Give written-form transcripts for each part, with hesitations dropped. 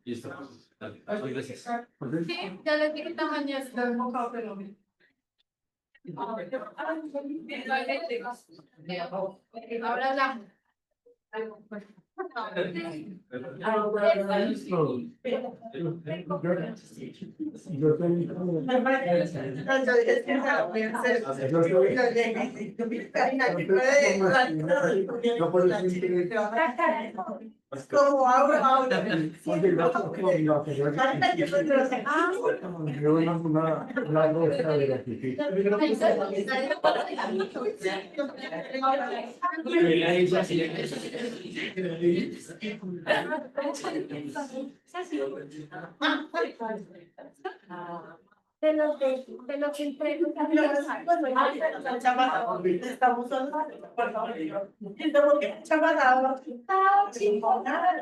Listo. Dale. Gracias. Sí, ya le dije tamaño es ahora la. Como ahora. De los que entrego. Estamos hablando, por favor. Entonces, chaval, chingona.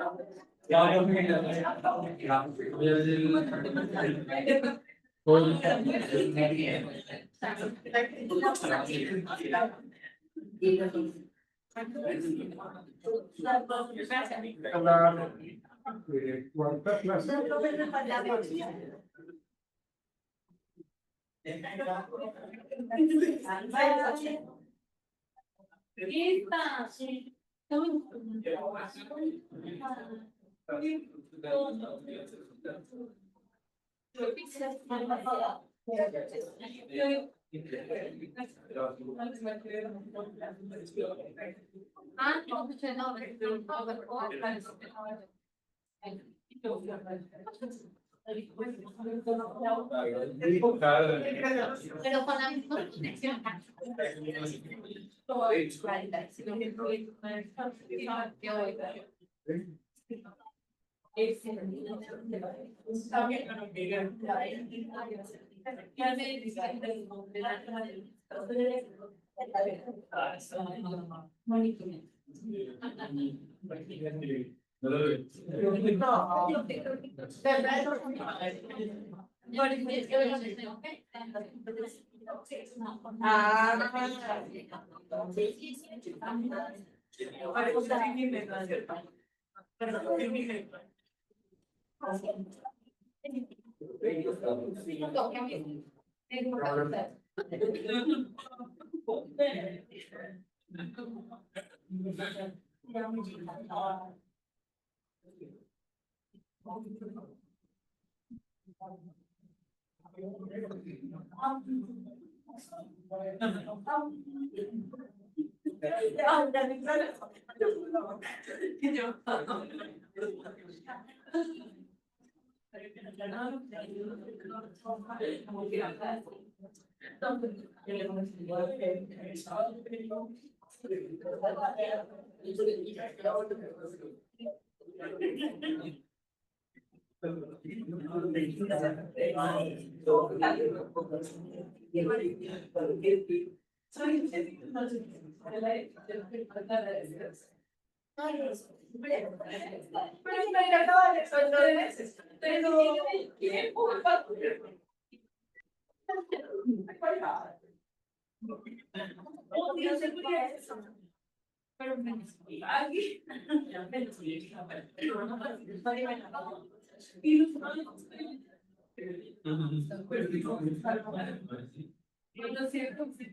Cuarta clase. Ah, no, no, pero con la misma conexión.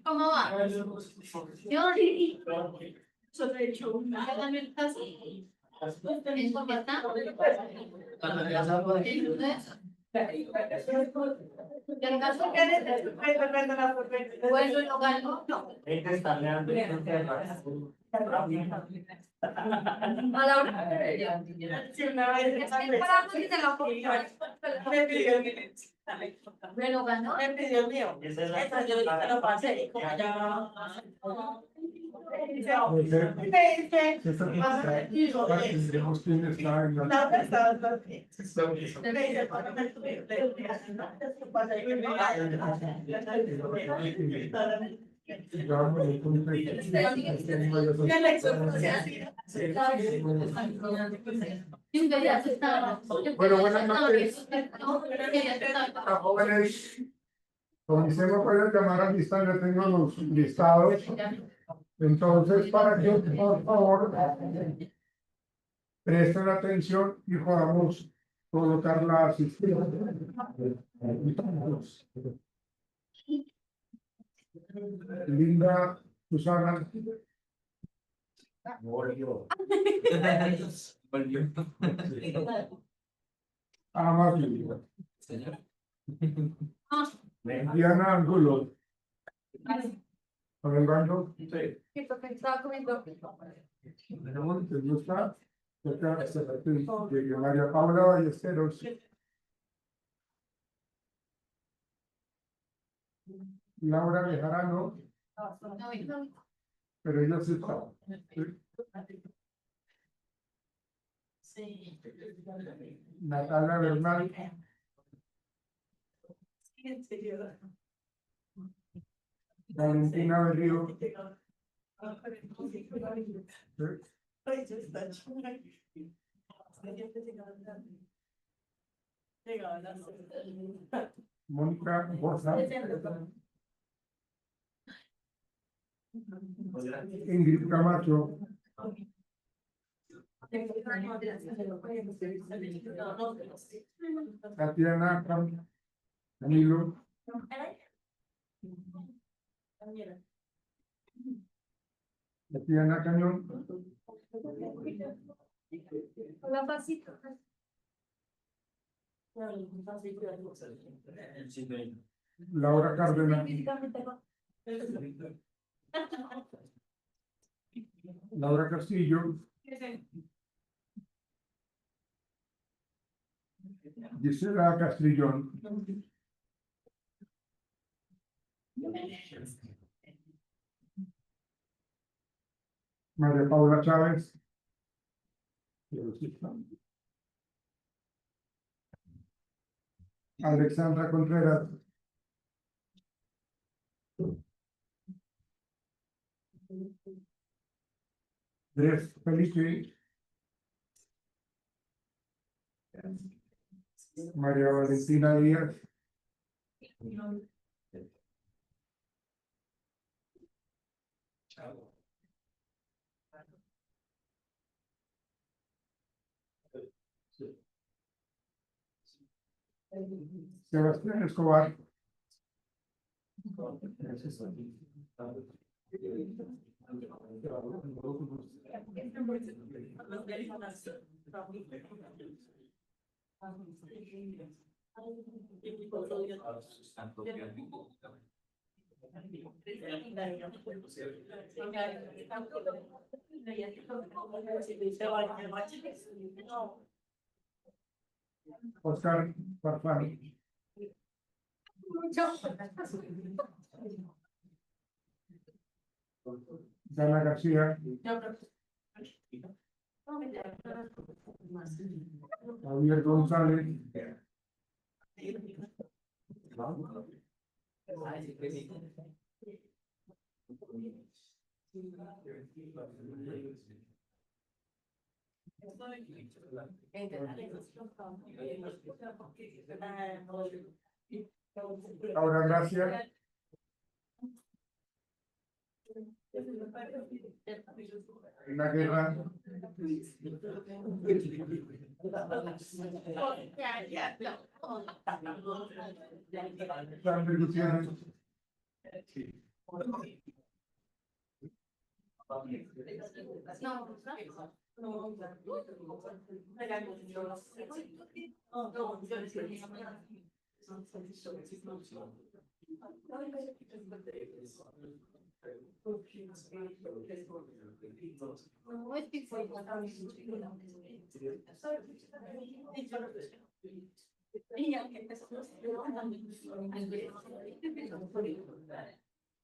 ¿Cómo va? Yo también estás en cómo está. Bueno, local, no. A la hora. Pero ganó. Me pidió el mío. Esa yo se lo pasé y como ya. Tendremos que estar en la... La verdad, Bueno, buenas noches. Jóvenes, comencemos por el cámara lista, ya tengo los listados. Entonces, para que, por favor, presten atención y podamos colocar la asistencia. Linda, Susana, Volvió. Amalia, Señor. Diana Angulo, con el baño, Estaba comiendo. ¿te gusta? De María Paula Ballesteros, Laura Bejarano, pero ella sí está. sí. Natalia Bernal, En serio. Valentina Berrío, Ay, ya está chévere. Llegaba a las Mónica Borja, Ingrid Camacho, Tatiana Camilo, Tatiana Cañón, Hola, pasito. Laura Cárdenas, Laura Castillo, Gisela Castrillón, María Paula Chávez, Alexandra Contreras, Andrés Felipe, María Valentina Díaz, Sebastián Escobar, Oscar Farfán, Dana García, Javier González, Laura Gracia, en la guerra, Sandra Gutiérrez,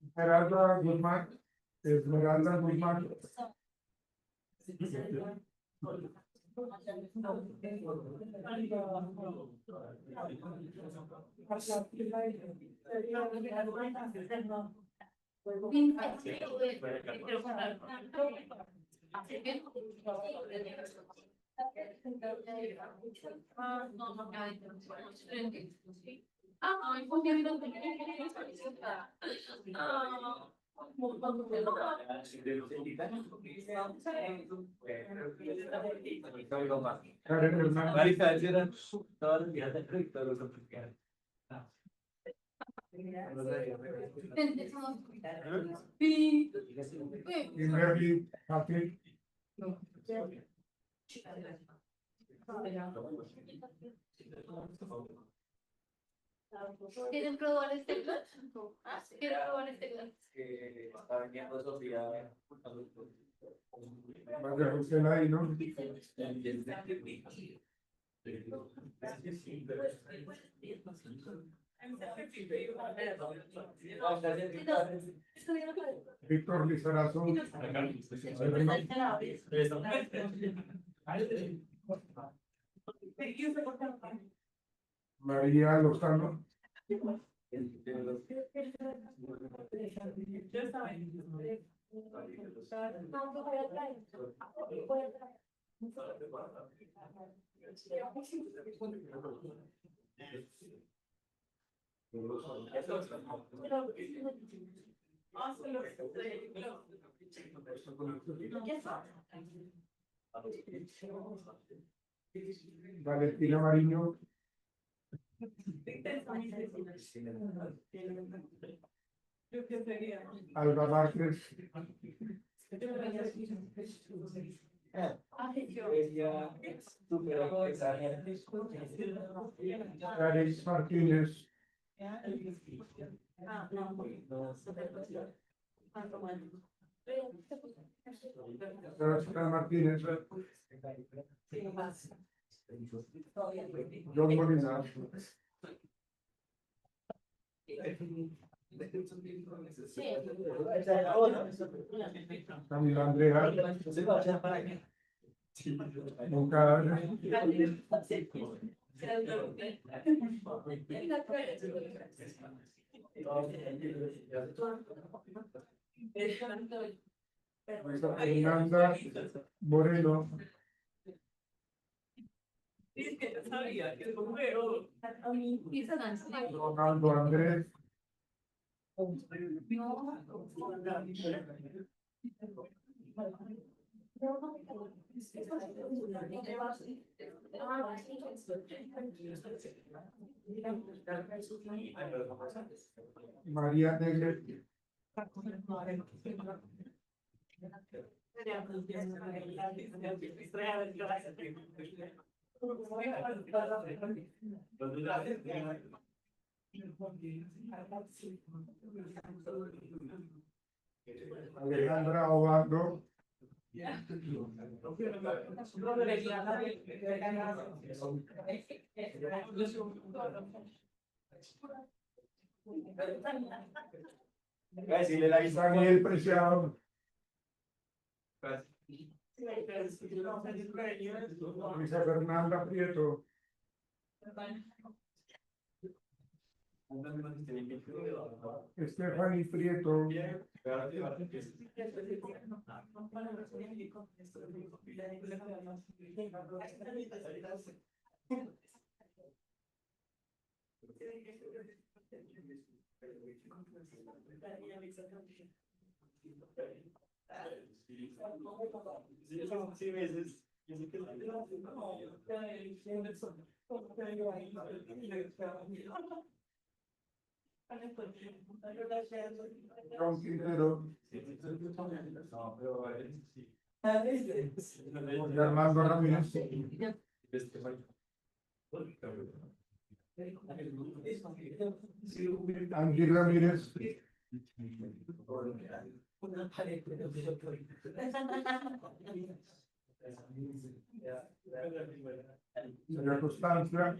Esmeralda Guzmán, Esmeralda Guzmán, Karen Hernández, Kimberly Patrick, ¿Quieren probar este glass? ¿Quieren probar este glass? María José Laino, Víctor Lizarazo, María Lozano, Valentina Mariño, Alba Márquez, Caris Martínez, Sebastián Martínez, John Molina, Camila Andrea, Moncada, Fernanda Moreno, Ronaldo Andrés, María Negre, Alejandra Obando, Daniel Preciado, Luisa Fernanda Prieto, Stephanie Prieto, John Quintero, Armando Ramírez, Angie Ramírez, María Constancia,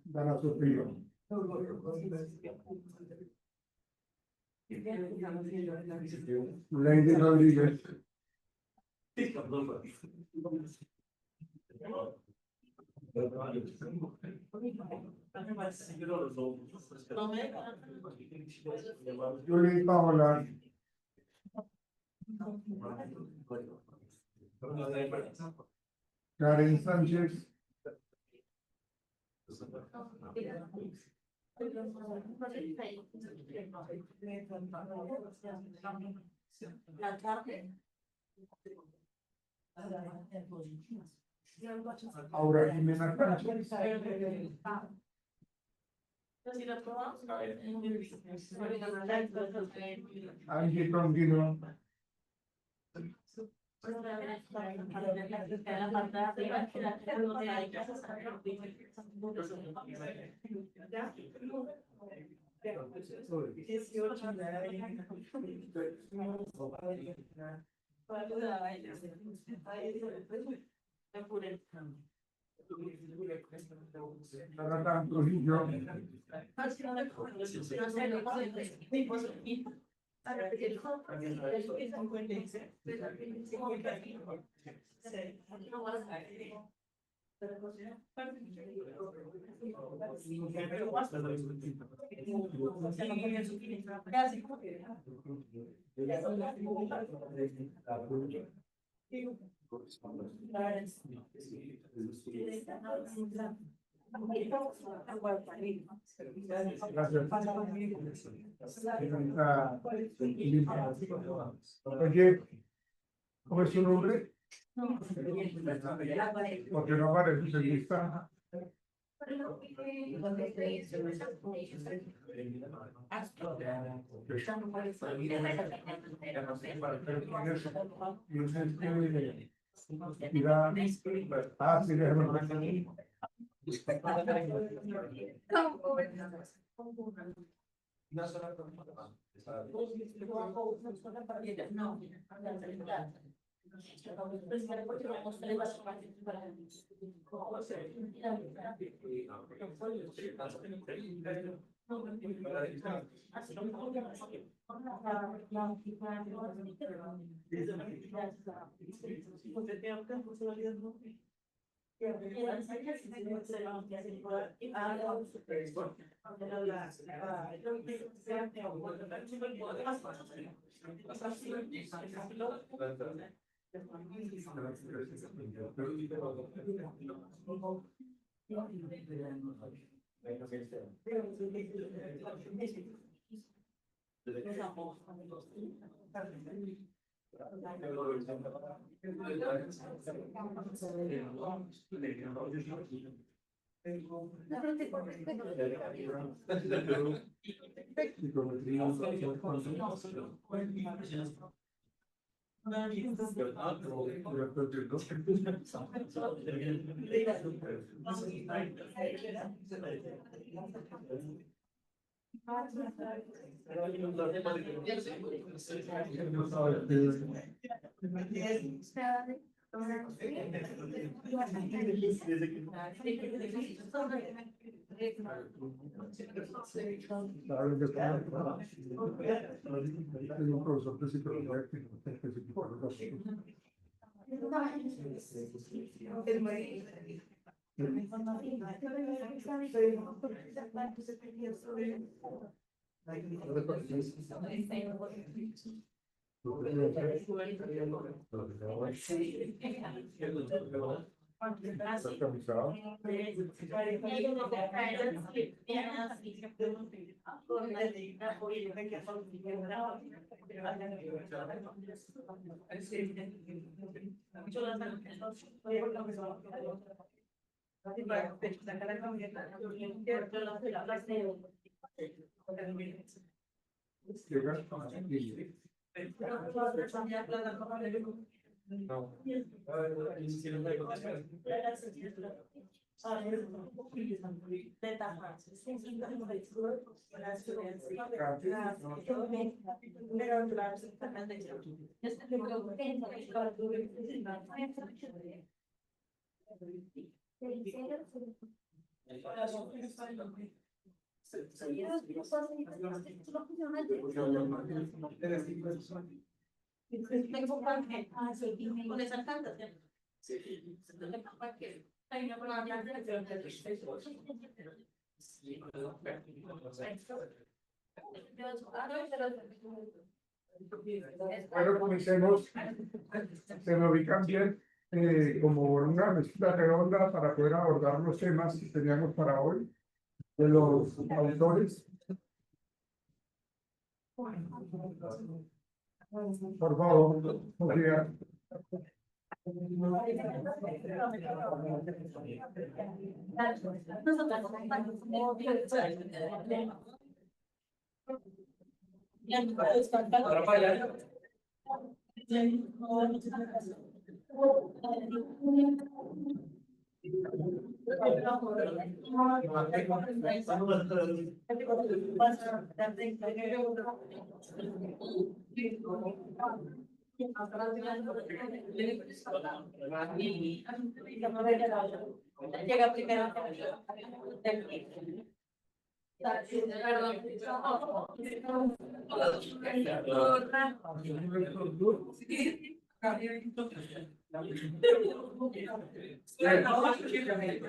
Dana Sofía. Lady Rodríguez. Julie Paola. Karen Sánchez. Aura Jimena Sánchez. Angie Tondino. Jonathan Trujillo. Señorita Lima. Oye, ¿cómo es su nombre? Porque no aparece en lista. Un profesor de psicología que no tiene ese tipo de cosas. Con esa cantación. Hay una palabra Bueno, comencemos. Se me ubican bien como una mezcla redonda para poder abordar los temas que teníamos para hoy de los autores. Por favor, Sofía. Llega primero.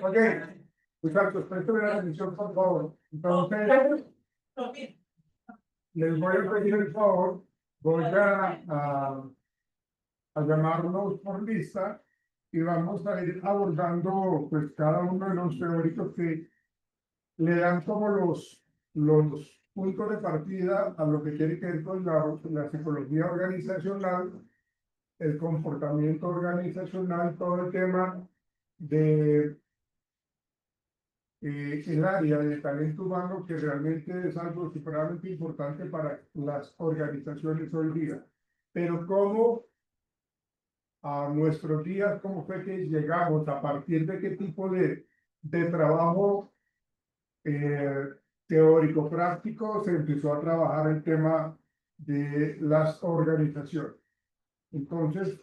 Ok, muchachos, presten la atención, por favor. Entonces, les voy a pedir el favor, voy a llamarlos por lista y vamos a ir abordando pues cada uno de los teóricos que le dan como los puntos de partida a lo que tiene que ver con la psicología organizacional, el comportamiento organizacional, todo el tema de el área de talento humano, que realmente es algo supremamente importante para las organizaciones hoy día. Pero cómo a nuestros días, cómo fue que llegamos, a partir de qué tipo de trabajo teórico práctico se empezó a trabajar el tema de las organizaciones. Entonces,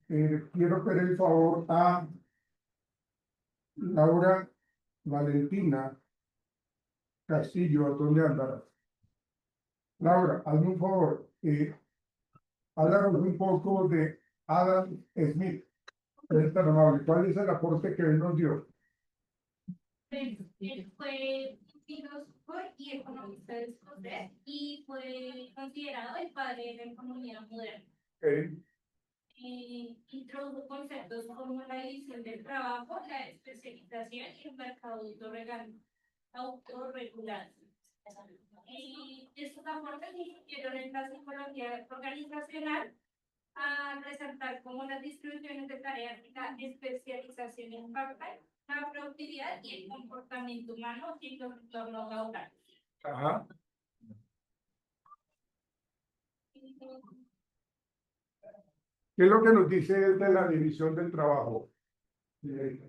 quiero pedir el favor a Laura Valentina Castillo, ¿dónde andarás? Laura, hazme un favor, háblanos un poco de Adam Smith. Es tan amable. ¿Cuál es el aporte que él nos dio? Él fue filósofo y economista escocés y fue considerado el padre de la economía moderna. Introdujo conceptos como la división del trabajo, la especialización y el mercado autorregulado. Estos aportes incluyeron en la psicología organizacional a resaltar cómo las distribuciones de tareas y la especialización impactan la productividad y el comportamiento humano en los entornos laborales. Ajá. ¿Qué es lo que nos dice él de la división del trabajo? Pues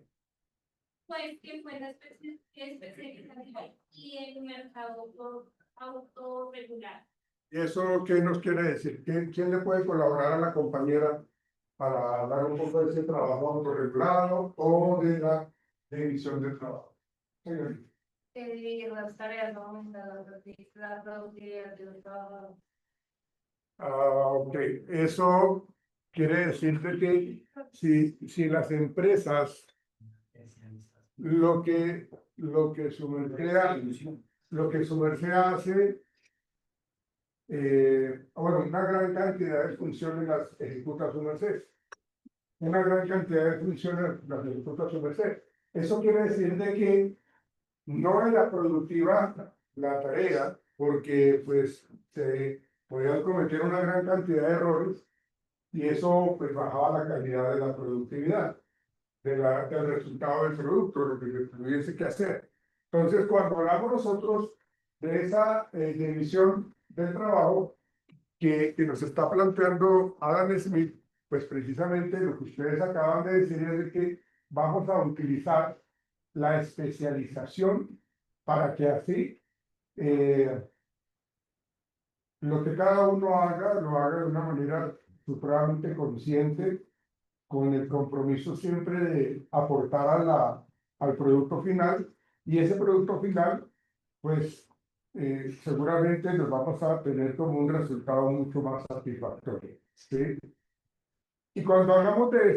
que fue la especialización y el mercado autorregular. ¿Y eso qué nos quiere decir? ¿Quién le puede colaborar a la compañera para dar un poco de ese trabajo autorregulado o de la división del trabajo? Señorita. Dividir las tareas, aumentar la productividad del trabajo. Ok, eso quiere decir de que si las empresas lo que su merced hace, bueno, una gran cantidad de funciones las ejecuta su merced. Una gran cantidad de funciones las ejecuta su merced. Eso quiere decir de que no era productiva la tarea, porque pues se podían cometer una gran cantidad de errores y eso pues bajaba la calidad de la productividad, del resultado del producto, lo que se tuviese que hacer. Entonces, cuando hablamos nosotros de esa división del trabajo que nos está planteando Adam Smith, pues precisamente lo que ustedes acaban de decir es de que vamos a utilizar la especialización para que así lo que cada uno haga, lo haga de una manera supremamente consciente, con el compromiso siempre de aportar al producto final, y ese producto final, pues seguramente nos vamos a tener como un resultado mucho más satisfactorio, ¿sí? Y cuando hablamos de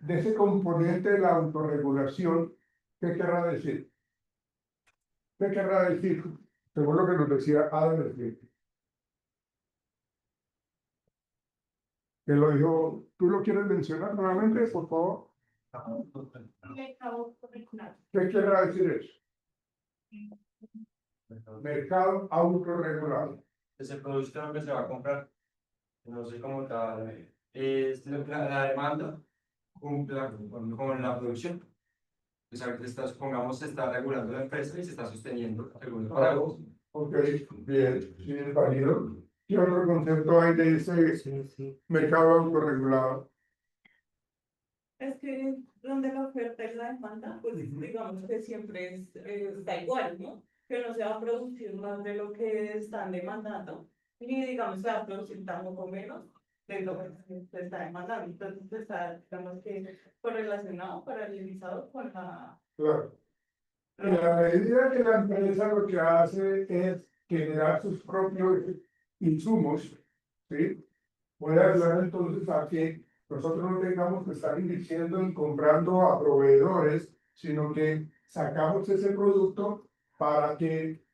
ese componente de la autorregulación, ¿qué querrá decir? ¿Qué querrá decir? Según lo que nos decía Adam Smith, que lo dijo, ¿tú lo quieres mencionar nuevamente, por favor? Mercado curricular. ¿Qué querrá decir eso? Mercado autorregulado. Ese producto que se va a comprar, no sé cómo tal, es la demanda cumpla con la producción. O sea, que supongamos, se está regulando la empresa y se está sosteniendo según los pagos. Ok, bien, sí, es válido. ¿Qué otro concepto hay de ese mercado autorregulado? Es que donde la oferta y la demanda, pues digamos que siempre está igual, ¿no? Que no se va a producir más de lo que están demandando, ni digamos se va a producir tampoco menos de lo que se está demandando. Entonces está, digamos que correlacionado, paralelizado con la... Claro. En la medida que la empresa lo que hace es generar sus propios insumos, ¿sí? Puede ayudar entonces a que nosotros no tengamos que estar invirtiendo en comprando a proveedores, sino que sacamos ese producto para que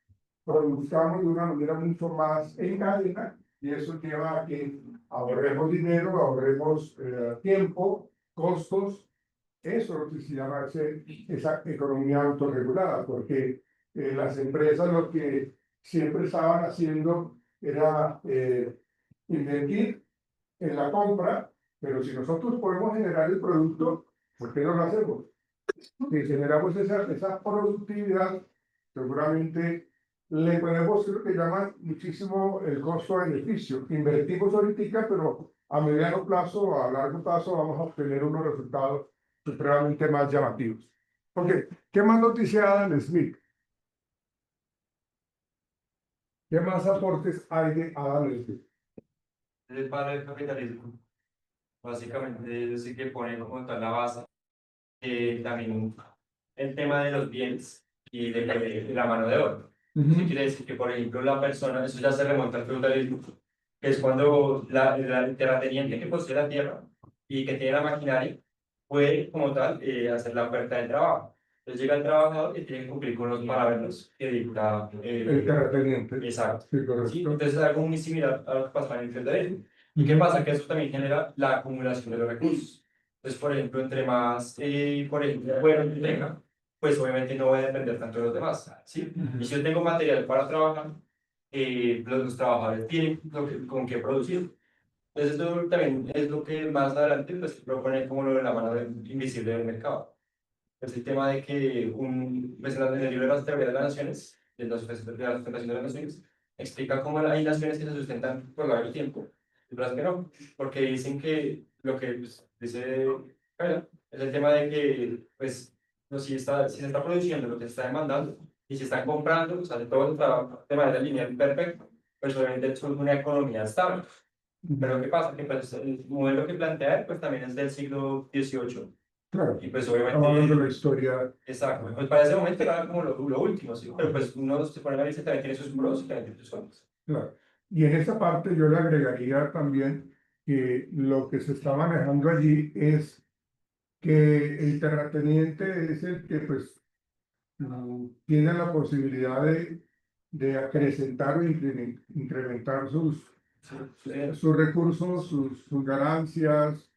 produzcamos de una manera mucho más en cadena, y eso lleva a que ahorremos dinero, ahorremos tiempo, costos. Eso es lo que se llama esa economía autorregulada, porque las empresas lo que siempre estaban haciendo era invertir en la compra, pero si nosotros podemos generar el producto, ¿por qué no lo hacemos? Si generamos esa productividad, seguramente le ponemos lo que llaman muchísimo el costo-beneficio. Invertimos ahorita, pero a mediano plazo o a largo plazo vamos a obtener unos resultados supremamente más llamativos. Ok, ¿qué más nos dice Adam Smith? ¿Qué más aportes hay de Adam Smith? Es el padre del capitalismo. Básicamente, es el que pone como tal la base. También el tema de los bienes y de la mano de obra. Eso quiere decir que, por ejemplo, la persona, eso ya se remonta al feudalismo, que es cuando el terrateniente que posee la tierra y que tiene la maquinaria puede, como tal, hacer la oferta del trabajo. Entonces llega el trabajador y tiene que cumplir con los parámetros que dicta El terrateniente. exacto. Sí, correcto. Sí, entonces es algo muy similar a lo que pasa en el feudalismo. ¿Y qué pasa? Que eso también genera la acumulación de los recursos. Entonces, por ejemplo, entre más, por ejemplo, bueno que tenga, pues obviamente no voy a depender tanto de los demás, ¿sí? Y si yo tengo material para trabajar, los trabajadores tienen con qué producir. Entonces, esto también es lo que más adelante pues, propone como lo de la mano invisible del mercado. Es el tema de que pues, en el libro de las teorías de las naciones, de la sustentación de las naciones, explica cómo hay naciones que se sustentan por largo tiempo, y otras que no, porque dicen que lo que pues, dice Carla, es el tema de que pues, no, si se está produciendo lo que se está demandando y se están comprando, o sea, de todo el trabajo de manera lineal perfecto, pues obviamente es una economía estable. Pero ¿qué pasa? Que pues, el modelo que plantea pues, también es del siglo XVIII. Claro, Y pues estamos hablando de obviamente, la historia. exacto, pues para ese momento era como lo último, ¿sí? Pero pues uno se pone a ver y también tiene sus pros y también tiene sus contras. Claro. Y en esta parte yo le agregaría también que lo que se está manejando allí es que el terrateniente es el que pues tiene la posibilidad de acrecentar o incrementar sus recursos, sus ganancias,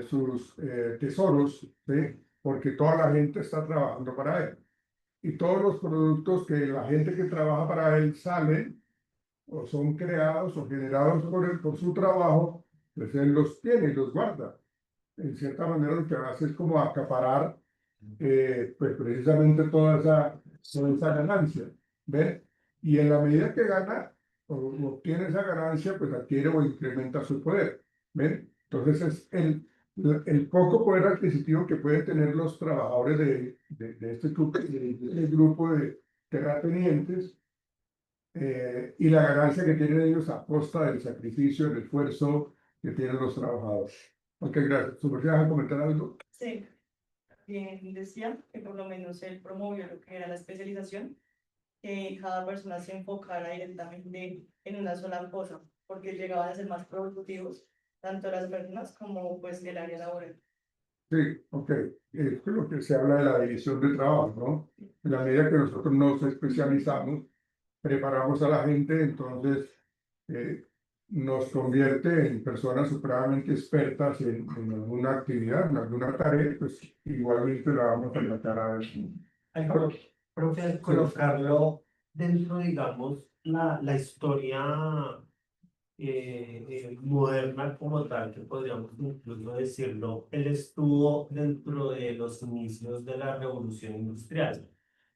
sus tesoros, ¿sí? Porque toda la gente está trabajando para él. Y todos los productos que la gente que trabaja para él salen o son creados o generados por su trabajo, pues él los tiene y los guarda. En cierta manera lo que hace es como acaparar pues precisamente toda esa ganancia, ¿ves? Y en la medida que gana o obtiene esa ganancia, pues adquiere o incrementa su poder, ¿ven? Entonces es el poco poder adquisitivo que pueden tener los trabajadores de este grupo de terratenientes y la ganancia que tienen ellos a costa del sacrificio, del esfuerzo que tienen los trabajadores. Ok, gracias. ¿Tú vas a comentar algo? Sí, bien decía que por lo menos él promovió lo que era la especialización, que cada persona se enfocara directamente en una sola cosa, porque llegaban a ser más productivos, tanto las personas como pues el área laboral. Sí, ok. Esto es lo que se habla de la división de trabajo, ¿no? En la medida que nosotros nos especializamos, preparamos a la gente, entonces eh, nos convierte en personas supremamente expertas en alguna actividad, en alguna tarea, pues igualmente la vamos a tratar a ver. Profe, al colocarlo dentro, digamos, la historia moderna como tal, que podríamos incluso decirlo, él estuvo dentro de los inicios de la revolución industrial.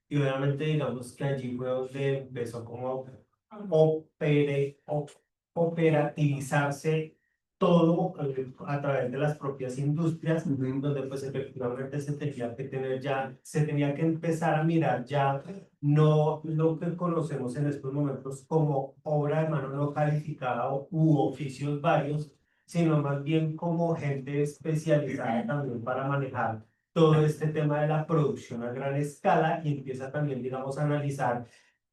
Y obviamente digamos que allí fue donde empezó como operativizarse todo a través de las propias industrias, donde pues efectivamente se tenía que empezar a mirar ya no lo que conocemos en estos momentos como obra de mano no calificada u oficios varios, sino más bien como gente especializada también para manejar todo este tema de la producción a gran escala y empieza también, digamos, a analizar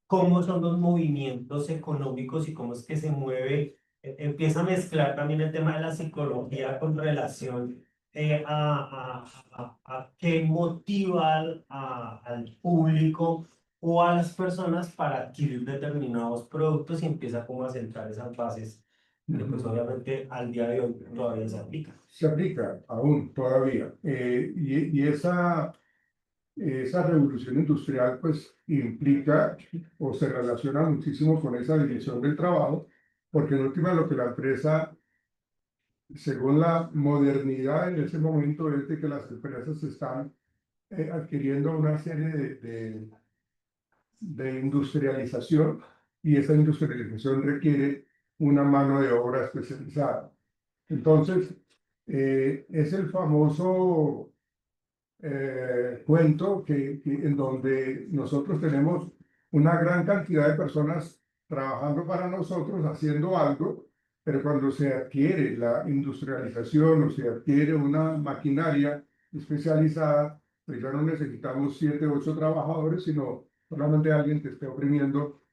cómo son los movimientos económicos y cómo es que se mueve. Empieza a mezclar también el tema de la psicología con relación a qué motiva al público o a las personas para adquirir determinados productos y empieza como a sentar esas bases que pues obviamente al día de hoy todavía se aplican. Se aplica aún todavía. Y esa revolución industrial pues implica o se relaciona muchísimo con esa división del trabajo, porque en última lo que la empresa, según la modernidad en ese momento, es de que las empresas están adquiriendo una serie de industrialización y esa industrialización requiere una mano de obra especializada. Entonces, es el famoso cuento en donde nosotros tenemos una gran cantidad de personas trabajando para nosotros, haciendo algo, pero cuando se adquiere la industrialización o se adquiere una maquinaria especializada, pues ya no necesitamos 7, 8 trabajadores, sino solamente alguien que esté oprimiendo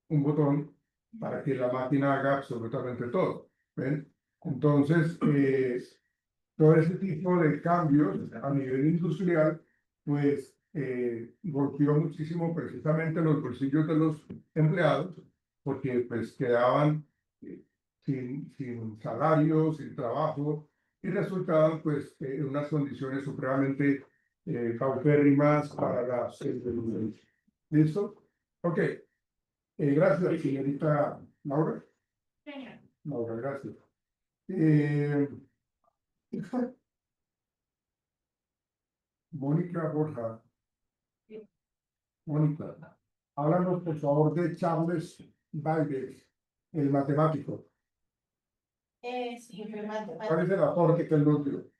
un botón para que la máquina haga absolutamente todo. ¿Ven? Entonces, todo ese tipo de cambios a nivel industrial, pues golpeó muchísimo precisamente los bolsillos de los empleados, porque pues quedaban sin salario, sin trabajo, y resultaban pues en unas condiciones supremamente paupérrimas para las ¿Listo? Ok. Gracias, señorita Laura. Señor. Laura, gracias. Mónica Borja. Mónica, háblanos por favor de Charles Babbage, el matemático. Sí, fue ¿Cuál es el aporte que él nos dio?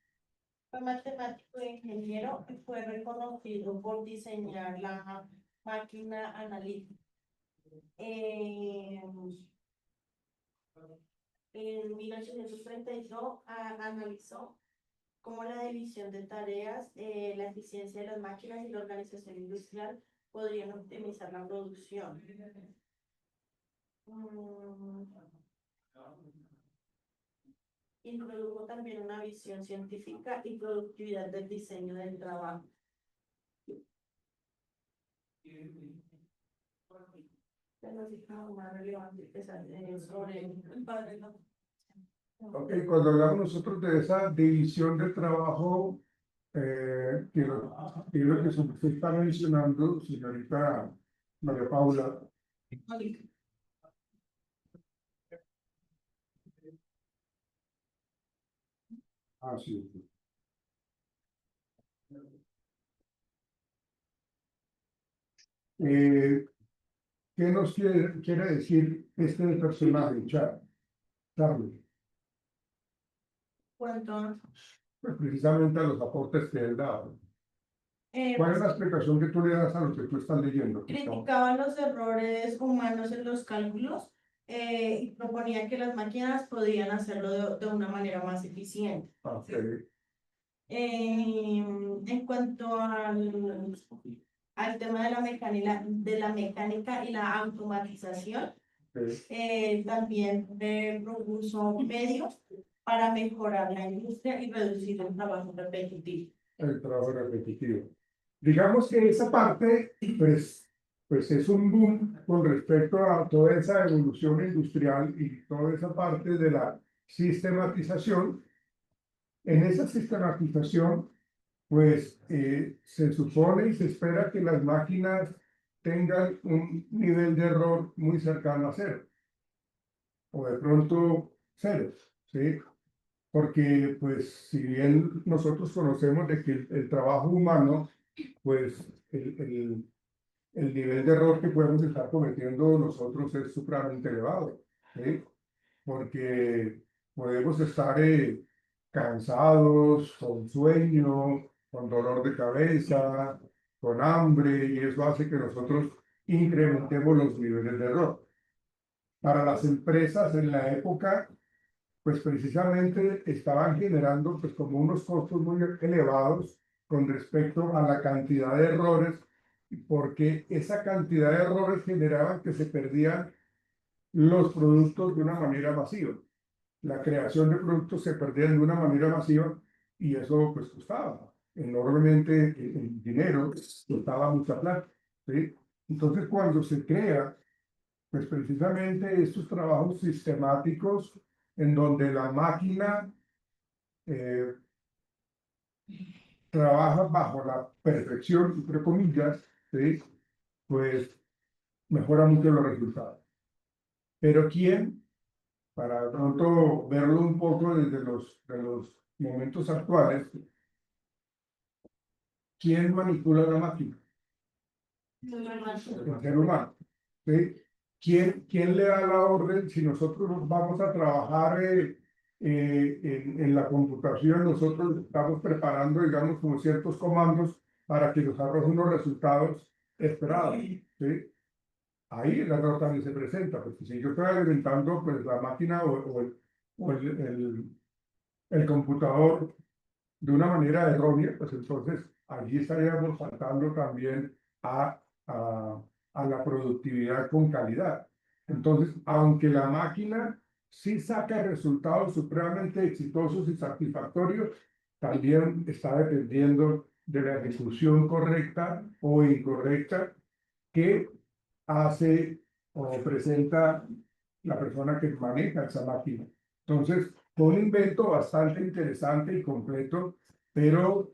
matemático e ingeniero y fue reconocido por diseñar la máquina analítica. En 1832 analizó cómo la división de tareas, la eficiencia de las máquinas y la organización industrial podrían optimizar la producción. Introdujo también una visión científica y productividad del diseño del trabajo. Pero sí como más relevante sobre el padre, ¿no? Ok, cuando hablamos nosotros de esa división del trabajo, que es lo que usted está mencionando, señorita María Paula, sí. ¿Qué nos quiere decir este personaje, Charlie? Cuanto pues, precisamente a los aportes que él da. ¿Cuál es la Pues, explicación que tú le das a lo que tú estás leyendo? criticaban los errores humanos en los cálculos y proponía que las máquinas podían hacerlo de una manera más eficiente. Ok, En cuanto al tema de la mecánica y la automatización, ok. también propuso medios para mejorar la industria y reducir el trabajo repetitivo. El trabajo repetitivo. Digamos que esa parte, pues es un boom con respecto a toda esa evolución industrial y toda esa parte de la sistematización. En esa sistematización, pues se supone y se espera que las máquinas tengan un nivel de error muy cercano a cero, o de pronto cero, ¿sí? Porque, pues, si bien nosotros conocemos de que el trabajo humano, pues, el nivel de error que podemos estar cometiendo nosotros es supremamente elevado, ¿sí? Porque podemos estar cansados, con sueño, con dolor de cabeza, con hambre, y eso hace que nosotros incrementemos los niveles de error. Para las empresas en la época, pues precisamente estaban generando pues como unos costos muy elevados con respecto a la cantidad de errores, porque esa cantidad de errores generaban que se perdían los productos de una manera masiva. La creación de productos se perdía de una manera masiva y eso pues costaba enormemente en dinero, costaba mucha plata, ¿sí? Entonces cuando se crea pues precisamente estos trabajos sistemáticos en donde la máquina eh, trabaja bajo la perfección, entre comillas, ¿sí? Pues mejora mucho los resultados. Pero ¿quién, para de pronto verlo un poco desde de los momentos actuales, quién manipula la máquina? El ser humano. ¿Sí? ¿Quién le da la orden si nosotros vamos a trabajar en la computación? Nosotros estamos preparando, digamos, como ciertos comandos para que nos arrojen unos resultados esperados. ¿Sí? Ahí el error también se presenta, porque si yo estoy alimentando pues, la máquina o el computador de una manera errónea, pues entonces allí estaríamos faltando también a, a la productividad con calidad. Entonces, aunque la máquina sí saca resultados supremamente exitosos y satisfactorios, también está dependiendo de la ejecución correcta o incorrecta que hace o presenta la persona que maneja esa máquina. Entonces, fue un invento bastante interesante y completo, pero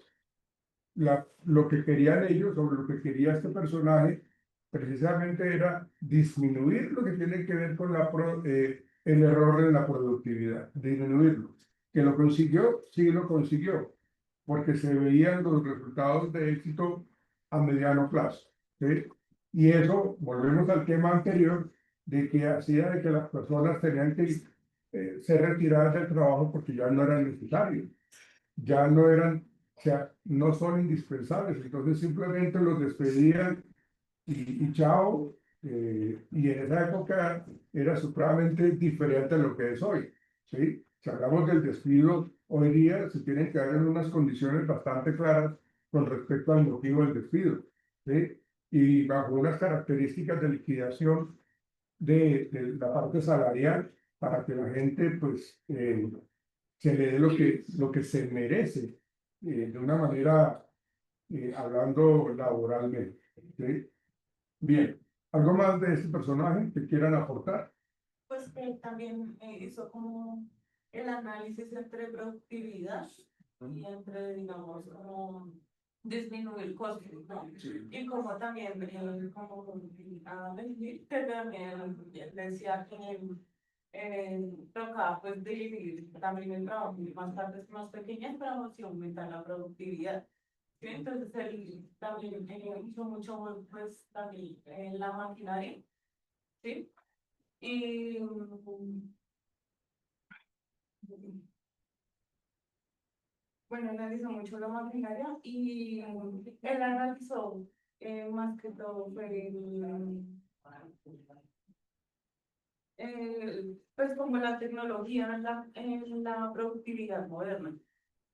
lo que querían ellos, o lo que quería este personaje, precisamente era disminuir lo que tiene que ver con el error en la productividad, disminuirlo. Que lo consiguió, sí lo consiguió, porque se veían los resultados de éxito a mediano plazo. ¿Sí? Y eso, volvemos al tema anterior, de que hacía de que las personas tenían que ser retiradas del trabajo porque ya no eran necesarios, ya no eran, o sea, no son indispensables, entonces simplemente los despedían y chao. Y en esa época era supremamente diferente a lo que es hoy, ¿sí? Si hablamos del despido, hoy día se tienen que dar en unas condiciones bastante claras con respecto al motivo del despido, ¿sí? Y bajo unas características de liquidación de la parte salarial para que la gente, pues, se le dé lo que se merece de una manera hablando laboralmente. ¿Sí? Bien, ¿algo más de este personaje que quieran aportar? Pues que también hizo como el análisis entre productividad y entre, digamos, como disminuir costos, ¿no? Sí. Y como también, como Adam Smith, que también decía que tocaba pues dividir también el trabajo en más partes más pequeñas para así aumentar la productividad. ¿Sí? Entonces él también hizo mucho pues también en la maquinaria, ¿sí? Y bueno, analizó mucho la maquinaria y él analizó más que todo fue pues como la tecnología en la productividad moderna,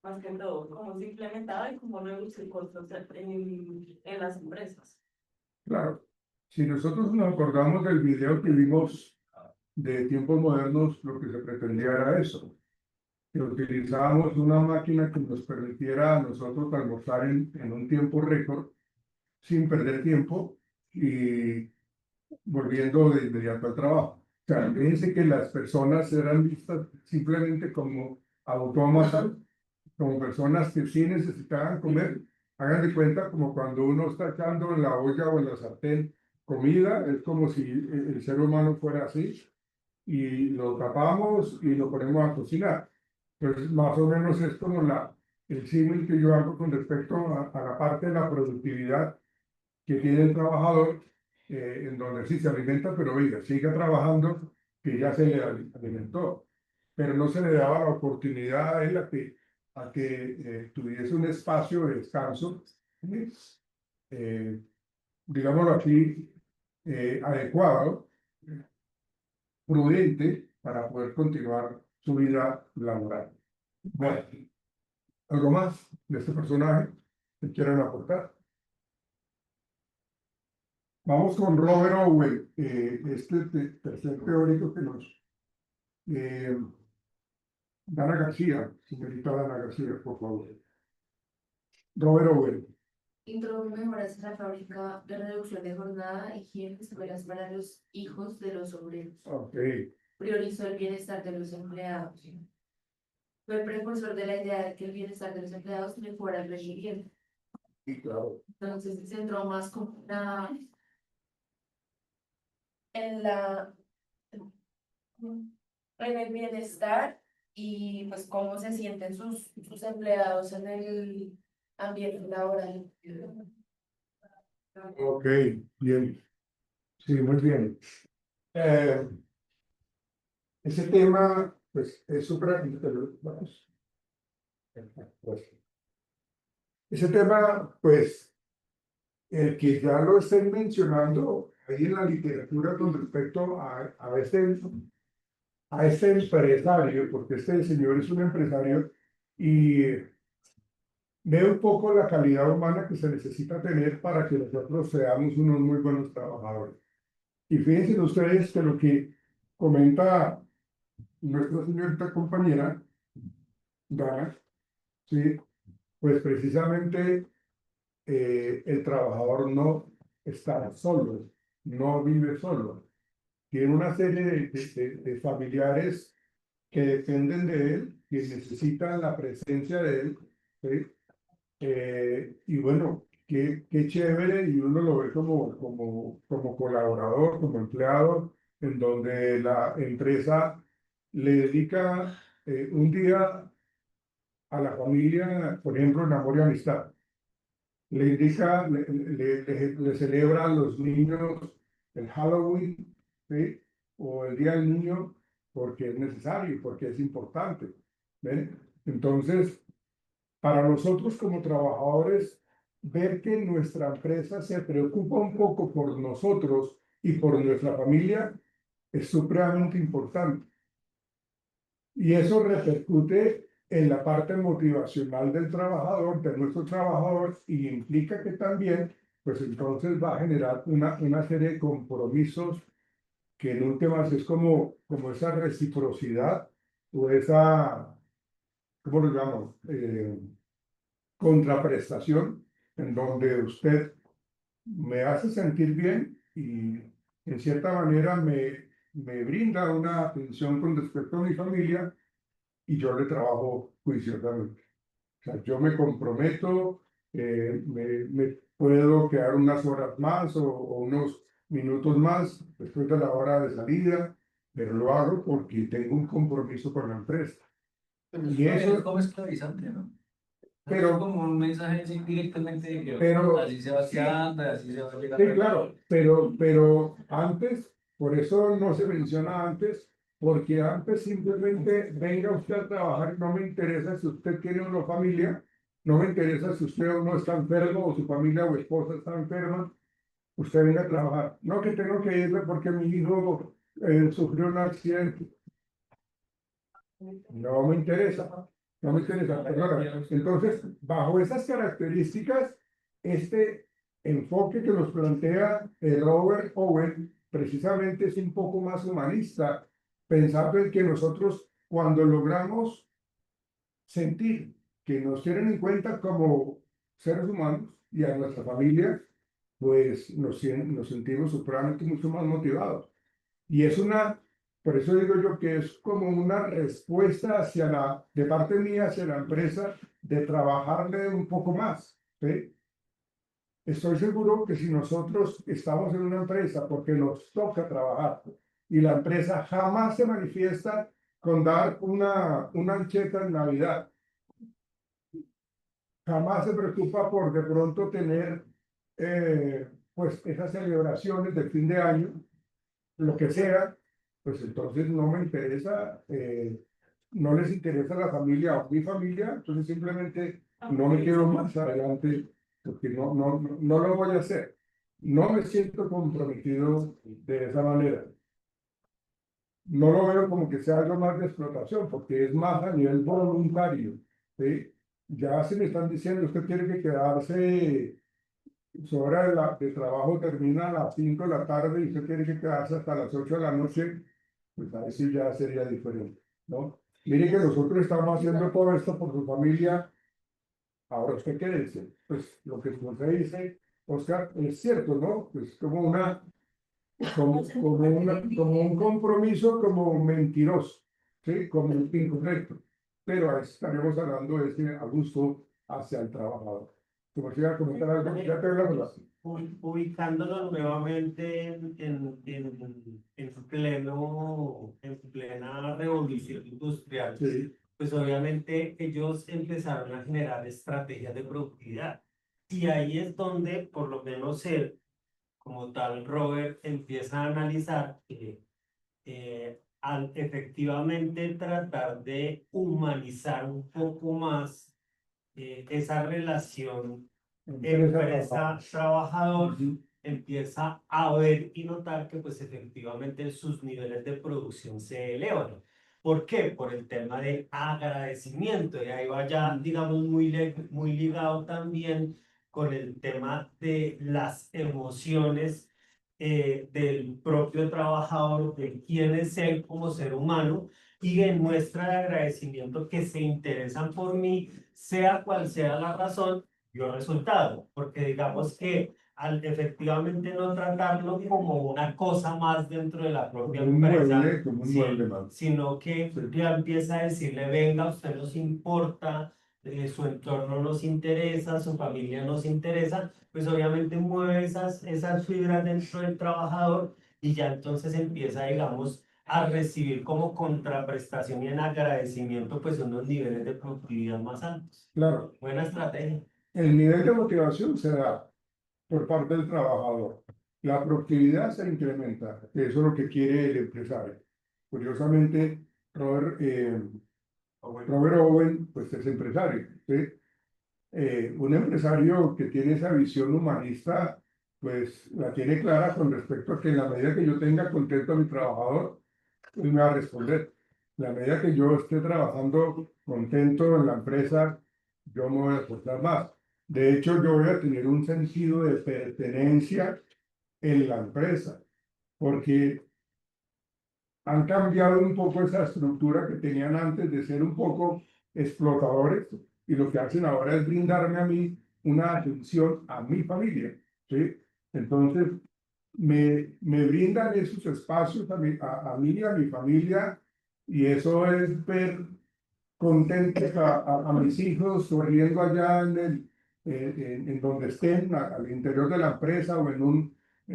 más que todo, cómo se implementaba y cómo reducir costos en las empresas. Claro, si nosotros nos acordamos del video que vimos de tiempos modernos, lo que se pretendía era eso, que utilizábamos una máquina que nos permitiera a nosotros almorzar en un tiempo récord, sin perder tiempo y volviendo de inmediato al trabajo. O sea, fíjense que las personas eran vistas simplemente como autómatas, como personas que sí necesitaban comer. Hagan de cuenta como cuando uno está echando en la olla o en la sartén comida, es como si el ser humano fuera así, y lo tapamos y lo ponemos a cocinar. Entonces, más o menos es como el símil que yo hago con respecto a la parte de la productividad que tiene el trabajador, en donde sí se alimenta, pero oiga, siga trabajando, que ya se le alimentó, pero no se le daba la oportunidad a él a que tuviese un espacio de descanso, ¿sí? eh, digámoslo así, adecuado, prudente, para poder continuar su vida laboral. Bueno, ¿algo más de este personaje que quieran aportar? Vamos con Robert Owen, tercer teórico que nos... eh, Dana García, señorita Dana García, por favor. Robert Owen. Introdujo mejoras en la fábrica de reducción de jornada, higiene, escuelas para los hijos de los obreros. Ok, Priorizó el bienestar de los empleados. Fue precursor de la idea de que el bienestar de los empleados mejora el rendimiento. y claro. Entonces se centró más como en la en el bienestar y pues cómo se sienten sus empleados en el ambiente laboral. Ok, bien. Sí, muy bien. Eh, Ese tema, pues, es súper... Vamos. Pues, ese tema, pues, el que ya lo estén mencionando ahí en la literatura con respecto a este empresario, porque este señor es un empresario y ve un poco la calidad humana que se necesita tener para que nosotros seamos unos muy buenos trabajadores. Y fíjense ustedes que lo que comenta nuestra señorita compañera, Dana, sí, pues precisamente el trabajador no está solo, no vive solo. Tiene una serie de familiares que dependen de él, que necesitan la presencia de él, ¿sí? Y bueno, qué chévere, y uno lo ve como colaborador, como empleado, en donde la empresa le dedica un día a la familia, por ejemplo, en amor y amistad. Le indica, le celebra a los niños el Halloween, ¿sí? O el Día del Niño, porque es necesario, porque es importante. ¿Ven? Entonces, para nosotros como trabajadores, ver que nuestra empresa se preocupa un poco por nosotros y por nuestra familia es supremamente importante. Y eso repercute en la parte motivacional del trabajador, de nuestro trabajador, y implica que también, pues entonces va a generar una serie de compromisos que en últimas es como esa reciprocidad o esa, ¿cómo lo llamamos? Contraprestación, en donde usted me hace sentir bien y en cierta manera me brinda una atención con respecto a mi familia y yo le trabajo juiciosamente. O sea, yo me comprometo, me puedo quedar unas horas más o unos minutos más después de la hora de salida, pero lo hago porque tengo un compromiso con la empresa. Y eso es como esclavizante, ¿no? pero, es como un mensaje así directamente de que pero, así se va quedando, así se va sí, llegando. claro, pero antes, por eso no se menciona antes, porque antes simplemente venga usted a trabajar, no me interesa si usted tiene una familia, no me interesa si usted o no está enfermo o su familia o esposa está enferma, usted venga a trabajar. No que tengo que irle porque mi hijo sufrió un accidente. No me interesa, no me interesa. Perdona. Entonces, bajo esas características, este enfoque que nos plantea Robert Owen precisamente es un poco más humanista, pensando en que nosotros cuando logramos sentir que nos tienen en cuenta como seres humanos y a nuestra familia, pues nos sentimos supremamente mucho más motivados. Y es por eso digo yo que es como una respuesta de parte mía hacia la empresa de trabajarle un poco más, ¿sí? Estoy seguro que si nosotros estamos en una empresa porque nos toca trabajar y la empresa jamás se manifiesta con dar una ancheta en Navidad, jamás se preocupa por de pronto tener pues esas celebraciones de fin de año, lo que sea, pues entonces no me interesa, no les interesa la familia o mi familia, entonces simplemente no me quiero más adelante porque no lo voy a hacer. No me siento comprometido de esa manera. No lo veo como que sea algo más de explotación, porque es más a nivel voluntario, ¿sí? Ya se me están diciendo, usted tiene que quedarse, su hora de trabajo termina a las 5 de la tarde y usted tiene que quedarse hasta las 8 de la noche, pues ahí sí ya sería diferente, ¿no? Mire que nosotros estamos haciendo todo esto por su familia, ahora usted qué dice, pues lo que usted dice, Oscar, es cierto, ¿no? Pues como un compromiso como mentiroso, ¿sí? Como incorrecto. Pero ahí estaremos hablando de ese abuso hacia el trabajador. Como si iba a comentar algo, ya te doy la palabra. Ubicándonos nuevamente en plena revolución industrial, Sí, pues obviamente ellos empezaron a generar estrategias de productividad. Y ahí es donde, por lo menos él, como tal, Robert, empieza a analizar que al efectivamente tratar de humanizar un poco más esa relación empresa empresa-trabajador, Ujú. empieza a ver y notar que pues efectivamente sus niveles de producción se elevan. ¿Por qué? Por el tema del agradecimiento. Y ahí va ya, digamos, muy ligado también con el tema de las emociones del propio trabajador, de quién es él como ser humano y de muestra de agradecimiento que se interesan por mí, sea cual sea la razón, dio resultado, porque digamos que al efectivamente no tratarlo como una cosa más dentro de la propia empresa, Como un sí, mueble más. sino que Sí. ya empieza a decirle, venga, usted nos importa, su entorno nos interesa, su familia nos interesa, pues obviamente mueve esas fibras dentro del trabajador y ya entonces empieza, digamos, a recibir como contraprestación y en agradecimiento, pues unos niveles de productividad más altos. Claro, Buena estrategia. el nivel de motivación se da por parte del trabajador. La productividad se incrementa, que eso es lo que quiere el empresario. Curiosamente, Robert Owen, pues es empresario, ¿sí? Un empresario que tiene esa visión humanista, pues la tiene clara con respecto a que en la medida que yo tenga contento a mi trabajador, él me va a responder. En la medida que yo esté trabajando contento en la empresa, yo me voy a esforzar más. De hecho, yo voy a tener un sentido de pertenencia en la empresa, porque han cambiado un poco esa estructura que tenían antes de ser un poco explotadores y lo que hacen ahora es brindarme a mí una atención a mi familia, ¿sí? Entonces, me brindan esos espacios a mí y a mi familia y eso es ver contentos a mis hijos corriendo allá en donde estén, al interior de la empresa o en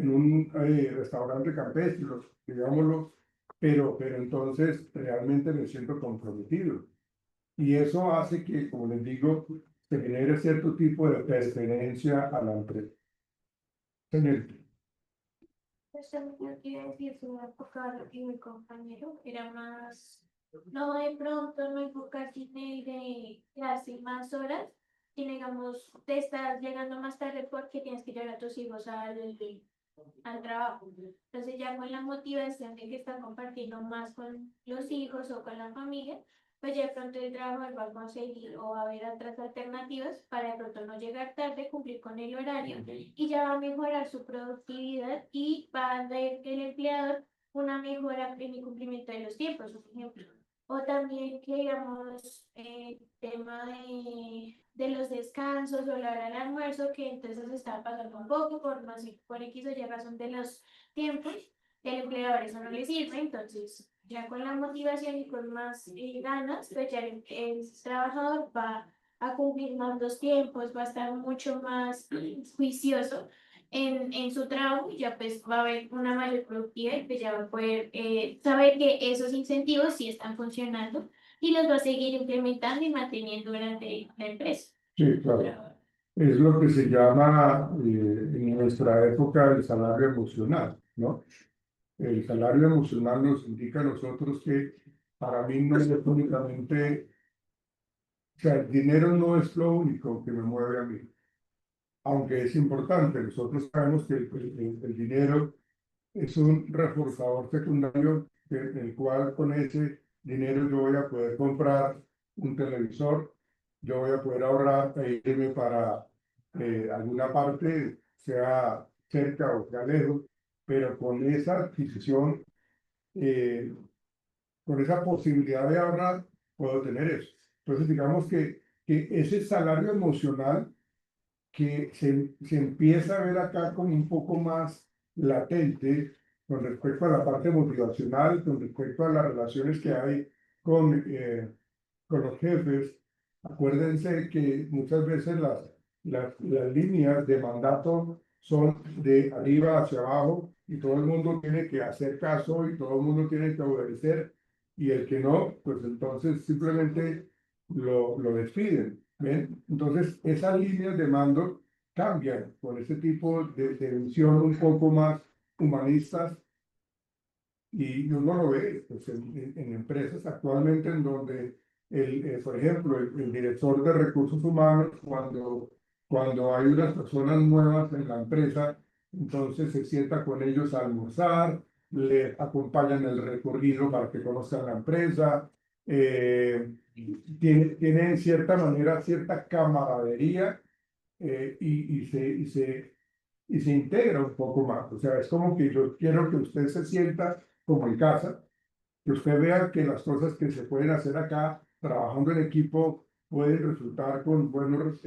un restaurante campestre, digámoslo, pero entonces realmente me siento comprometido. Y eso hace que, como les digo, se genere cierto tipo de pertenencia a la empresa. Señor. Pues también yo quiero decir, se va a enfocar lo que mi compañero era más, no de pronto, no enfocarse en el de clase más horas, sino digamos, te estás llegando más tarde porque tienes que llevar a tus hijos al trabajo. Entonces ya con la motivación de que están compartiendo más con los hijos o con la familia, pues ya de pronto el trabajo va a conseguir o va a haber otras alternativas para de pronto no llegar tarde, cumplir con el horario y ya va a mejorar su productividad y va a dar el empleador una mejora en el cumplimiento de los tiempos, por ejemplo. O también que, digamos, tema de los descansos o la hora del almuerzo, que entonces se está pasando un poco por, no sé, por X o Y razón de los tiempos, el empleador eso no le sirve, entonces ya con la motivación y con más ganas, pues ya el trabajador va a cumplir más los tiempos, va a estar mucho más juicioso en su trabajo y ya pues va a haber una mayor productividad y pues ya va a poder saber que esos incentivos sí están funcionando y los va a seguir implementando y manteniendo durante la empresa. Sí, claro. Es lo que se llama en nuestra época el salario emocional, ¿no? El salario emocional nos indica a nosotros que para mí no es únicamente, o sea, el dinero no es lo único que me mueve a mí, aunque es importante. Nosotros sabemos que el dinero es un reforzador secundario el cual con ese dinero yo voy a poder comprar un televisor, yo voy a poder ahorrar e irme para alguna parte, sea cerca o sea lejos, pero con esa adquisición, eh, con esa posibilidad de ahorrar, puedo tener eso. Entonces, digamos que ese salario emocional que se empieza a ver acá como un poco más latente con respecto a la parte motivacional, con respecto a las relaciones que hay con los jefes. Acuérdense que muchas veces las líneas de mandato son de arriba hacia abajo y todo el mundo tiene que hacer caso y todo el mundo tiene que obedecer y el que no, pues entonces simplemente lo despiden. ¿Ven? Entonces, esas líneas de mando cambian con ese tipo de visión un poco más humanistas y uno lo ve pues, en empresas actualmente en donde, por ejemplo, el director de recursos humanos, cuando hay unas personas nuevas en la empresa, entonces se sienta con ellos a almorzar, le acompañan el recorrido para que conozcan la empresa, tiene en cierta manera cierta camaradería y se integra un poco más. O sea, es como que yo quiero que usted se sienta como en casa, que usted vea que las cosas que se pueden hacer acá, trabajando en equipo, pueden resultar con buenos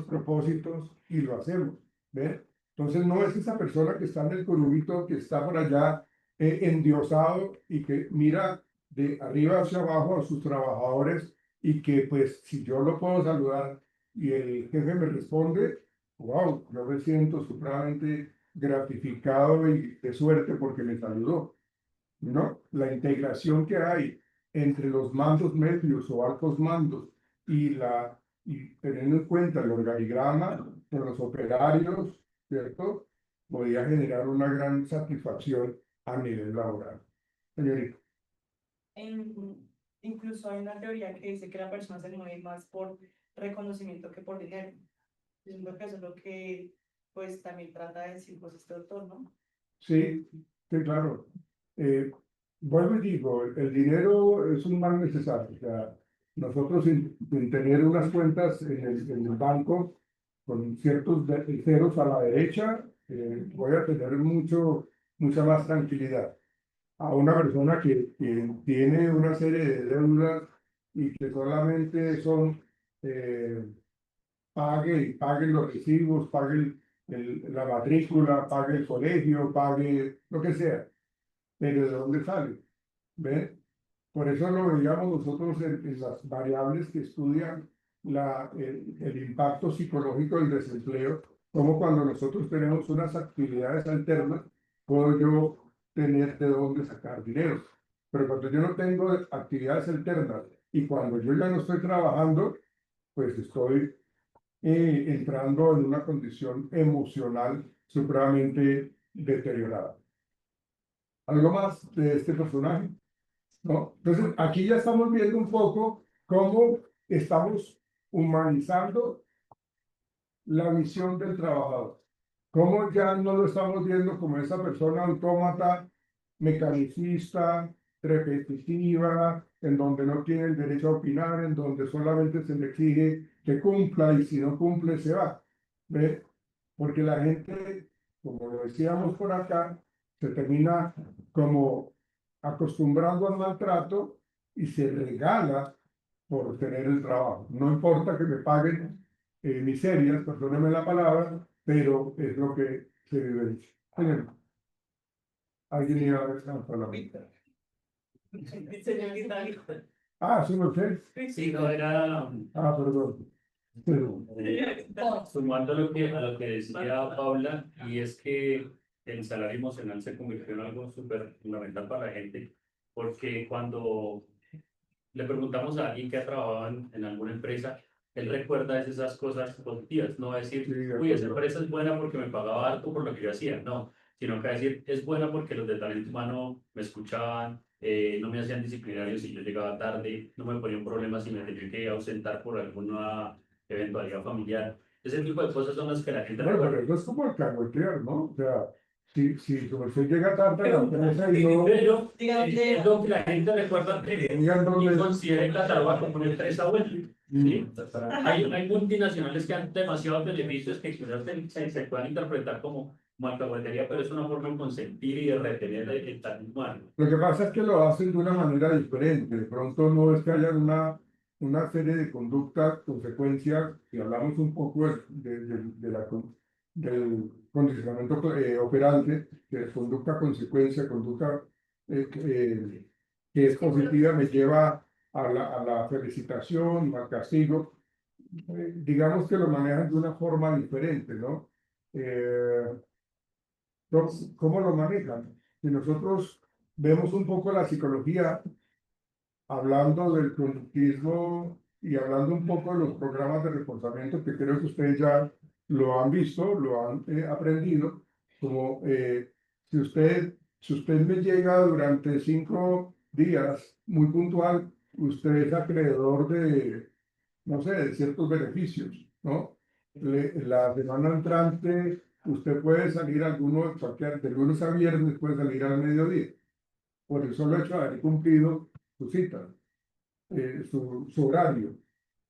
propósitos y lo hacemos. ¿Ve? Entonces no es esa persona que está en el columito, que está por allá endiosado y que mira de arriba hacia abajo a sus trabajadores y que pues si yo lo puedo saludar y el jefe me responde, wow, yo me siento supremamente gratificado y de suerte porque me saludó. ¿No? La integración que hay entre los mandos medios o altos mandos y teniendo en cuenta el organigrama de los operarios, ¿cierto? Podría generar una gran satisfacción a nivel laboral. Señorita. Incluso hay una teoría que dice que la persona se mueve más por reconocimiento que por dinero. Yo creo que eso es lo que pues también trata de decir pues este autor, ¿no? Sí, sí, claro. Eh, Vuelvo y digo, el dinero es un mal necesario. O sea, nosotros sin tener unas cuentas en el banco con ciertos ceros a la derecha, voy a tener mucha más tranquilidad. A una persona que tiene una serie de deudas y que solamente son pague los recibos, pague la matrícula, pague el colegio, pague lo que sea. Pero ¿de dónde sale? ¿Ve? Por eso lo veíamos nosotros en las variables que estudian el impacto psicológico del desempleo, como cuando nosotros tenemos unas actividades alternas, puedo yo tener de dónde sacar dinero. Pero cuando yo no tengo actividades alternas y cuando yo ya no estoy trabajando, pues estoy entrando en una condición emocional supremamente deteriorada. ¿Algo más de este personaje? ¿No? Entonces, aquí ya estamos viendo un poco cómo estamos humanizando la visión del trabajador. Cómo ya no lo estamos viendo como esa persona autómata, mecanicista, repetitiva, en donde no tiene el derecho a opinar, en donde solamente se le exige que cumpla y si no cumple se va. ¿Ve? Porque la gente, como lo decíamos por acá, se termina como acostumbrando al maltrato y se regala por tener el trabajo. No importa que me paguen miserias, perdónenme la palabra, pero es lo que se vive. Alguien iba a ver la palabra. Señorita Lista. Ah, sí, no sé. Sí, no era. Ah, perdón. Pero, Sumando a lo que decía Paula, y es que el salario emocional se convirtió en algo súper fundamental para la gente, porque cuando le preguntamos a alguien que ha trabajado en alguna empresa, él recuerda esas cosas positivas, no va a decir, Sí, de uy, esa acuerdo. empresa es buena porque me pagaba harto por lo que yo hacía, no, sino que va a decir, es buena porque los de talento humano me escuchaban, no me hacían disciplinarios si yo llegaba tarde, no me ponían problemas si me tenía que ausentar por alguna eventualidad familiar. Ese tipo de cosas son las que la gente bueno, pero recuerda. eso es como el caguetear, ¿no? O sea, si su merced llega tarde a la empresa y no Pero es lo que la gente recuerda digan y dónde. considera cataloga como una empresa buena. ¿Sí? Hay multinacionales que dan demasiados beneficios que quizás se puedan interpretar como alcahuetería, pero es una forma de consentir y de retener el talento humano. Lo que pasa es que lo hacen de una manera diferente. De pronto no es que haya una serie de conductas, consecuencias, si hablamos un poco del condicionamiento operante, que es conducta, consecuencia, conducta que es positiva, me lleva a la felicitación, al castigo. Digamos que lo manejan de una forma diferente, ¿no? Eh, ¿Cómo lo manejan? Si nosotros vemos un poco la psicología, hablando del conductismo y hablando un poco de los programas de reforzamiento que creo que ustedes ya lo han visto, lo han aprendido, como si usted me llega durante 5 días muy puntual, usted es acreedor de, no sé, de ciertos beneficios, ¿no? La semana entrante usted puede salir de lunes a viernes, puede salir al mediodía, por el solo hecho de haber cumplido su cita, su horario.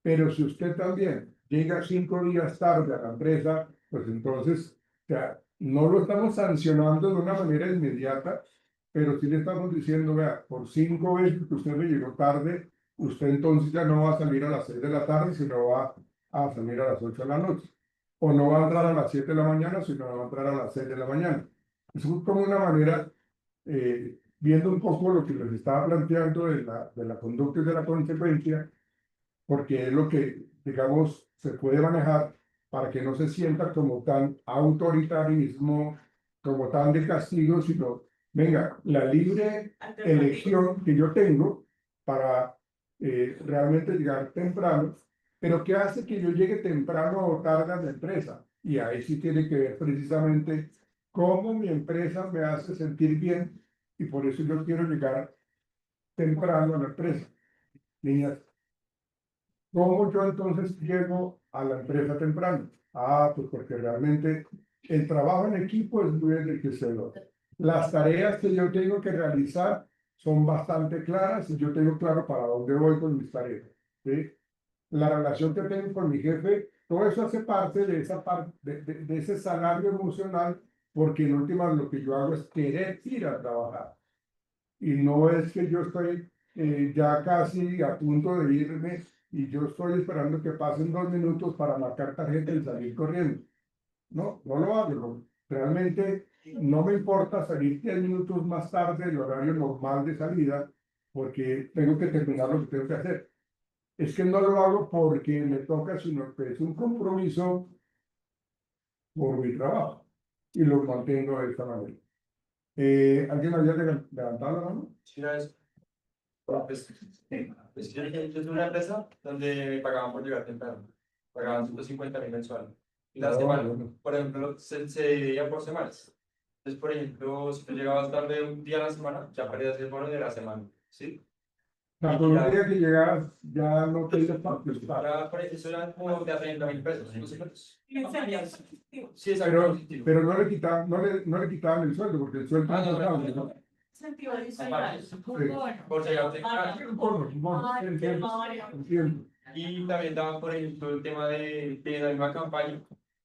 Pero si usted también llega 5 días tarde a la empresa, pues entonces, o sea, no lo estamos sancionando de una manera inmediata, pero sí le estamos diciendo, vea, por 5 veces que usted me llegó tarde, usted entonces ya no va a salir a las 6 de la tarde, sino va a salir a las 8 de la noche. O no va a entrar a las 7 de la mañana, sino va a entrar a las 6 de la mañana. Es como una manera, viendo un poco lo que les estaba planteando de la conducta y de la consecuencia, porque es lo que, digamos, se puede manejar para que no se sienta como tan autoritarismo, como tan de castigo, sino, venga, la libre elección que yo tengo para realmente llegar temprano, pero ¿qué hace que yo llegue temprano o tarde a la empresa? Y ahí sí tiene que ver precisamente cómo mi empresa me hace sentir bien y por eso yo quiero llegar temprano a la empresa. Niñas, ¿cómo yo entonces llego a la empresa temprano? Ah, pues porque realmente el trabajo en equipo es muy enriquecedor. Las tareas que yo tengo que realizar son bastante claras y yo tengo claro para dónde voy con mis tareas. ¿Sí? La relación que tengo con mi jefe, todo eso hace parte de esa parte, de ese salario emocional, porque en últimas lo que yo hago es querer ir a trabajar. Y no es que yo estoy ya casi a punto de irme y yo estoy esperando que pasen 2 minutos para marcar tarjeta y salir corriendo. No, no lo hago. Realmente no me importa salir 10 minutos más tarde del horario normal de salida porque tengo que terminar lo que tengo que hacer. Es que no lo hago porque me toca, sino que es un compromiso por mi trabajo y lo mantengo de esta manera. ¿Alguien había levantado la mano? Sí, una vez, pues, yo tuve una empresa donde me pagaban por llegar temprano. pagaban 150.000 mensuales. Y la Ah, semana, bueno. por ejemplo, se dividía por semanas. Entonces, por ejemplo, si tú llegabas tarde un día a la semana, ya perdías el bono de la semana, ¿sí? O sea, por un día que llegas, ya no te ibas a participar. Ya, por eso era como de a 30.000 pesos, no sé cuántos. Sí, Pero, exacto. pero no le quitaban el sueldo, porque el sueldo Ah, no no, estaba, no, ¿no? no. Sentido adicional. Sí. Por llegar temprano. Entiendo. Y también daban, por ejemplo, el tema de la misma campaña,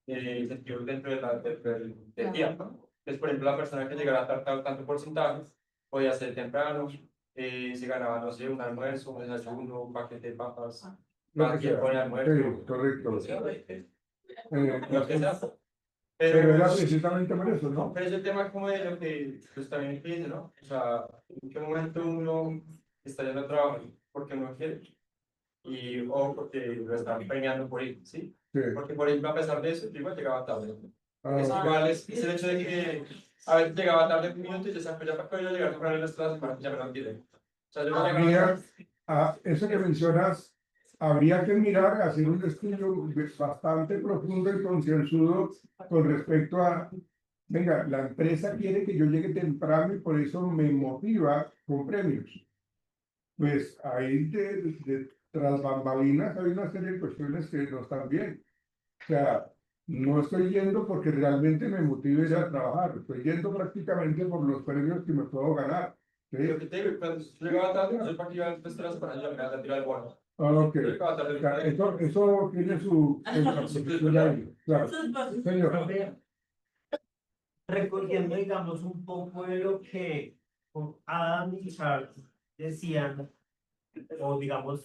sentido dentro de del día, ¿no? Entonces, por ejemplo, la persona que llegara a tanto porcentaje podía ser temprano, se ganaba, no sé, un almuerzo, un desayuno, un paquete de papas, Lo cada que quien sea. pone Sí, almuerzo, correcto. lo que sea. Pero era precisamente por eso, ¿no? Pero es el tema como de lo que pues también dice, ¿no? O sea, en qué momento uno está yendo a trabajar porque uno quiere y o porque lo están premiando por ir, ¿sí? Sí. Porque, por ejemplo, a pesar de eso, yo igual llegaba tarde. Ah, Es igual, es el hecho de que a veces llegaba tarde un minuto y ya sabes, ya para que yo llegar temprano en las clases, ya me lo entienden. O sea, yo no llegaba habría, tarde. eso que mencionas, habría que mirar, hacer un estudio bastante profundo y concienzudo con respecto a, venga, la empresa quiere que yo llegue temprano y por eso me motiva con premios. Pues ahí tras bambalinas hay una serie de cuestiones que no están bien. O sea, no estoy yendo porque realmente me motive ir a trabajar, estoy yendo prácticamente por los premios que me puedo ganar. ¿Sí? Lo que te digo, cuando yo llegaba tarde, yo para que iba después de las para allá, me iba a tirar el bono. Ah, ok. Yo llegaba tarde, O sea, eso tiene su ahí. Claro. Señor. Recogiendo, digamos, un poco de lo que Adam y Charles decían, o digamos,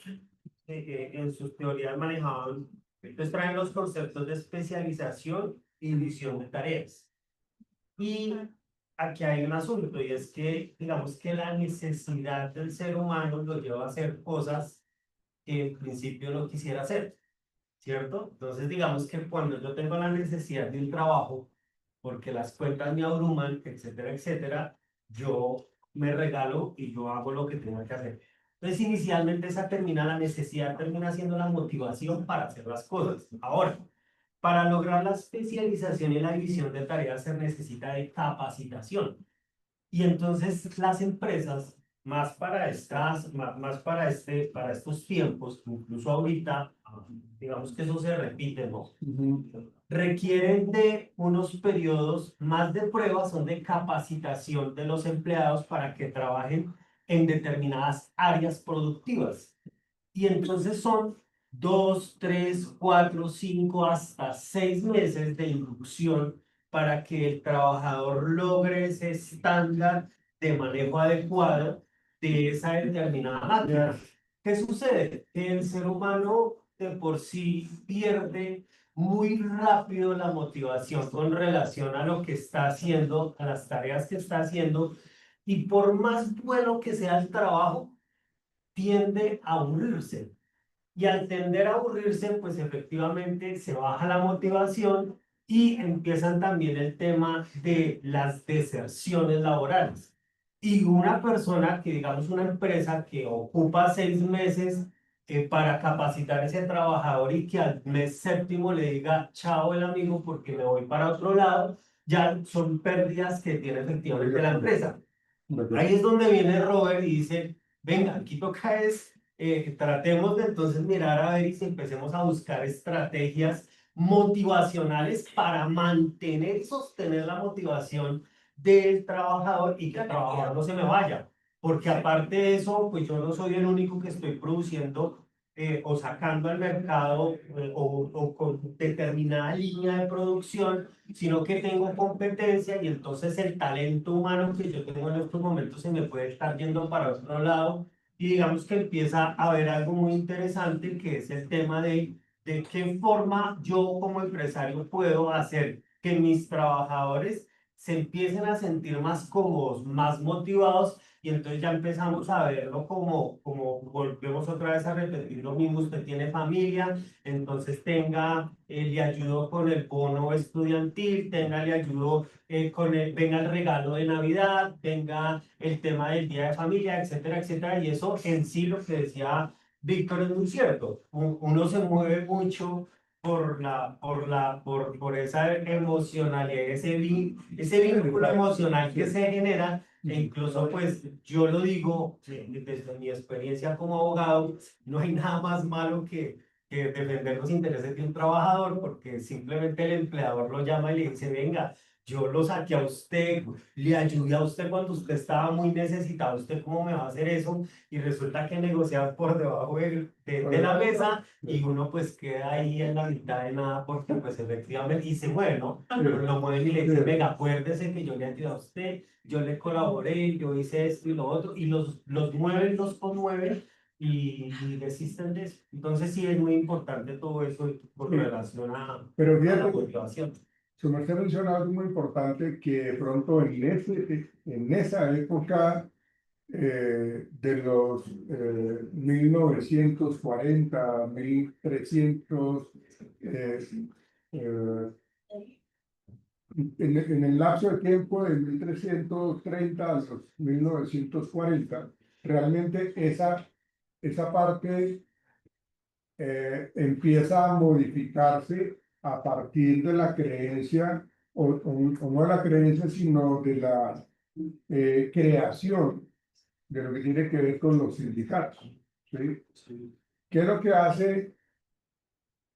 en sus teorías manejaban, entonces traen los conceptos de especialización y división de tareas. Y aquí hay un asunto, y es que, digamos, que la necesidad del ser humano lo lleva a hacer cosas que en principio no quisiera hacer, ¿cierto? Entonces, digamos que cuando yo tengo la necesidad de un trabajo, porque las cuentas me abruman, etcétera, etcétera, yo me regalo y yo hago lo que tengo que hacer. Entonces, inicialmente la necesidad termina siendo la motivación para hacer las cosas. Ahora, para lograr la especialización y la división de tareas se necesita de capacitación. Y entonces las empresas, más para más para para estos tiempos, incluso ahorita, digamos que eso se repite, ¿no? Requieren de unos periodos más de prueba, son de capacitación de los empleados para que trabajen en determinadas áreas productivas. Y entonces son 2, 3, 4, 5, hasta 6 meses de inducción para que el trabajador logre ese estándar de manejo adecuado de esa determinada máquina. ¿Qué sucede? Que el ser humano de por sí pierde muy rápido la motivación con relación a lo que está haciendo, a las tareas que está haciendo, y por más bueno que sea el trabajo, tiende a aburrirse. Y al tender a aburrirse, pues efectivamente se baja la motivación y empiezan también el tema de las deserciones laborales. Y una persona que, digamos, una empresa que ocupa 6 meses para capacitar a ese trabajador y que al mes séptimo le diga chao el amigo porque me voy para otro lado, ya son pérdidas que tiene efectivamente la empresa. Ahí es donde viene Robert y dice, venga, aquí toca es, tratemos de entonces mirar a ver y si empecemos a buscar estrategias motivacionales para mantener y sostener la motivación del trabajador y que el trabajador no se me vaya. Porque aparte de eso, pues yo no soy el único que estoy produciendo o sacando al mercado o con determinada línea de producción, sino que tengo competencia y entonces el talento humano que yo tengo en estos momentos se me puede estar yendo para otro lado y digamos que empieza a haber algo muy interesante que es el tema de qué forma yo como empresario puedo hacer que mis trabajadores se empiecen a sentir más cómodos, más motivados y entonces ya empezamos a verlo como volvemos otra vez a repetir lo mismo, usted tiene familia, entonces le ayudo con el bono estudiantil, le ayudo venga el regalo de Navidad, venga el tema del día de familia, etcétera, etcétera. Y eso en sí lo que decía Víctor es muy cierto. Uno se mueve mucho por esa emocionalidad, ese vínculo emocional que se genera, e incluso pues yo lo digo desde mi experiencia como abogado, no hay nada más malo que defender los intereses de un trabajador, porque simplemente el empleador lo llama y le dice, venga, yo lo saqué a usted, le ayudé a usted cuando usted estaba muy necesitado, ¿usted cómo me va a hacer eso? Y resulta que negociar por debajo de la mesa y uno pues queda ahí en la mitad de nada porque pues efectivamente dice, bueno, pero lo mueven y le dicen, venga, acuérdese que yo le ayudé a usted, yo le colaboré, yo hice esto y lo otro, y los mueven, los conmueven y desisten de eso. Entonces sí es muy importante todo eso con relación Pero a la fíjate, motivación. su merced menciona algo muy importante que de pronto en esa época de los 1940, 1300, eh, eh, en el lapso de tiempo de 1330 a los 1940, realmente esa parte empieza a modificarse a partir de la creencia, o no de la creencia, sino de la creación de lo que tiene que ver con los sindicatos. ¿Sí? ¿Qué es lo que hace,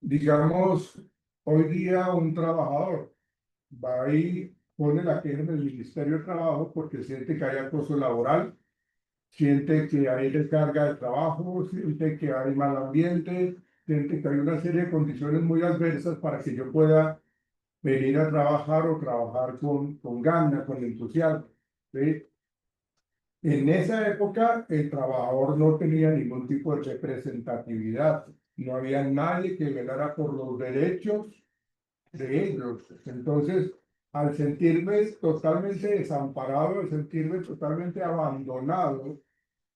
digamos, hoy día un trabajador? Va y pone la queja en el Ministerio de Trabajo porque siente que hay acoso laboral, siente que hay descarga de trabajo, siente que hay mal ambiente, siente que hay una serie de condiciones muy adversas para que yo pueda venir a trabajar o trabajar con ganas, con entusiasmo. ¿Sí? En esa época el trabajador no tenía ningún tipo de representatividad, no había nadie que velara por los derechos de ellos. Entonces, al sentirme totalmente desamparado, al sentirme totalmente abandonado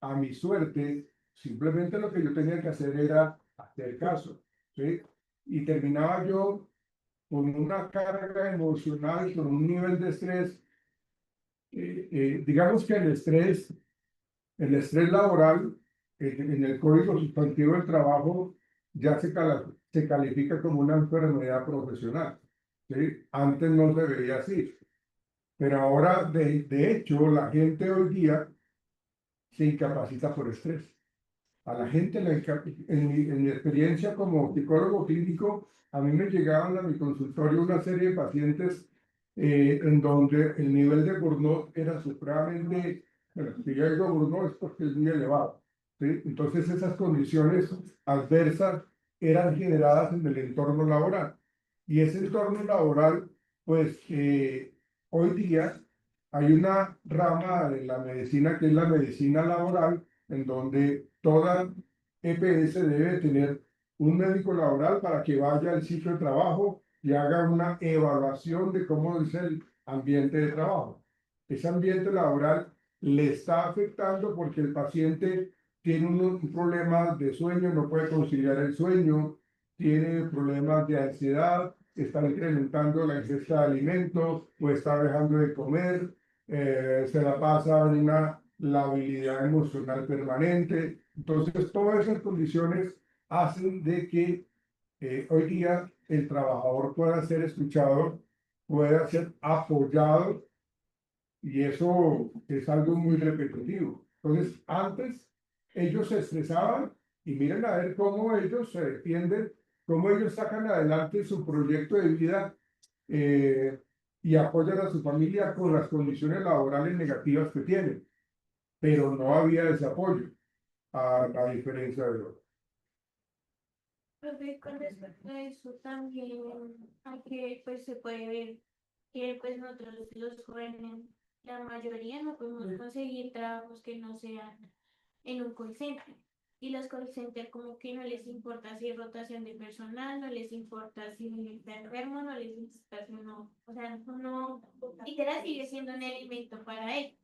a mi suerte, simplemente lo que yo tenía que hacer era hacer caso, ¿sí? Y terminaba yo con una carga emocional, con un nivel de estrés. Digamos que el estrés laboral en el Código Sustantivo del Trabajo ya se califica como una enfermedad profesional. ¿Sí? Antes no se veía así, pero ahora de hecho la gente hoy día se incapacita por estrés. A la gente, en mi experiencia como psicólogo clínico, a mí me llegaban a mi consultorio una serie de pacientes en donde el nivel de burnout era supremamente, bueno, si yo digo burnout es porque es muy elevado. ¿Sí? Entonces esas condiciones adversas eran generadas en el entorno laboral. Y ese entorno laboral, pues hoy día hay una rama de la medicina que es la medicina laboral, en donde toda EPS debe tener un médico laboral para que vaya al sitio de trabajo y haga una evaluación de cómo es el ambiente de trabajo. Ese ambiente laboral le está afectando porque el paciente tiene un problema de sueño, no puede conciliar el sueño, tiene problemas de ansiedad, está incrementando la ingesta de alimentos o está dejando de comer, se la pasa en una labilidad emocional permanente. Entonces, todas esas condiciones hacen de que hoy día el trabajador pueda ser escuchado, pueda ser apoyado, y eso es algo muy repetitivo. Entonces, antes ellos se estresaban y miren a ver cómo ellos se defienden, cómo ellos sacan adelante su proyecto de vida eh, y apoyan a su familia con las condiciones laborales negativas que tienen, pero no había ese apoyo, a diferencia de hoy. Profe, con respecto a eso también, aunque pues se puede ver que pues nosotros los jóvenes, la mayoría no podemos conseguir trabajos que no sean en un call center. Y los call center como que no les importa si hay rotación de personal, no les importa si está enfermo, no les importa si no, o sea, no, literal sigue siendo un elemento para ellos.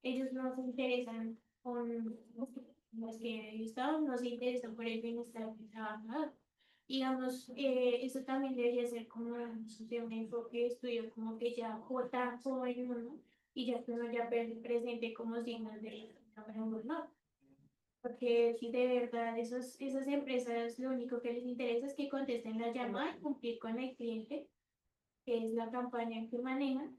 Ellos no se interesan con los que estamos, no se interesan por el bienestar del trabajador. Digamos, eso también debería ser como de un enfoque de estudio, como que ya jota joven uno y ya que uno ya presente como signos de burnout. Porque si de verdad esas empresas lo único que les interesa es que contesten la llamada y cumplir con el cliente, que es la campaña que manejan,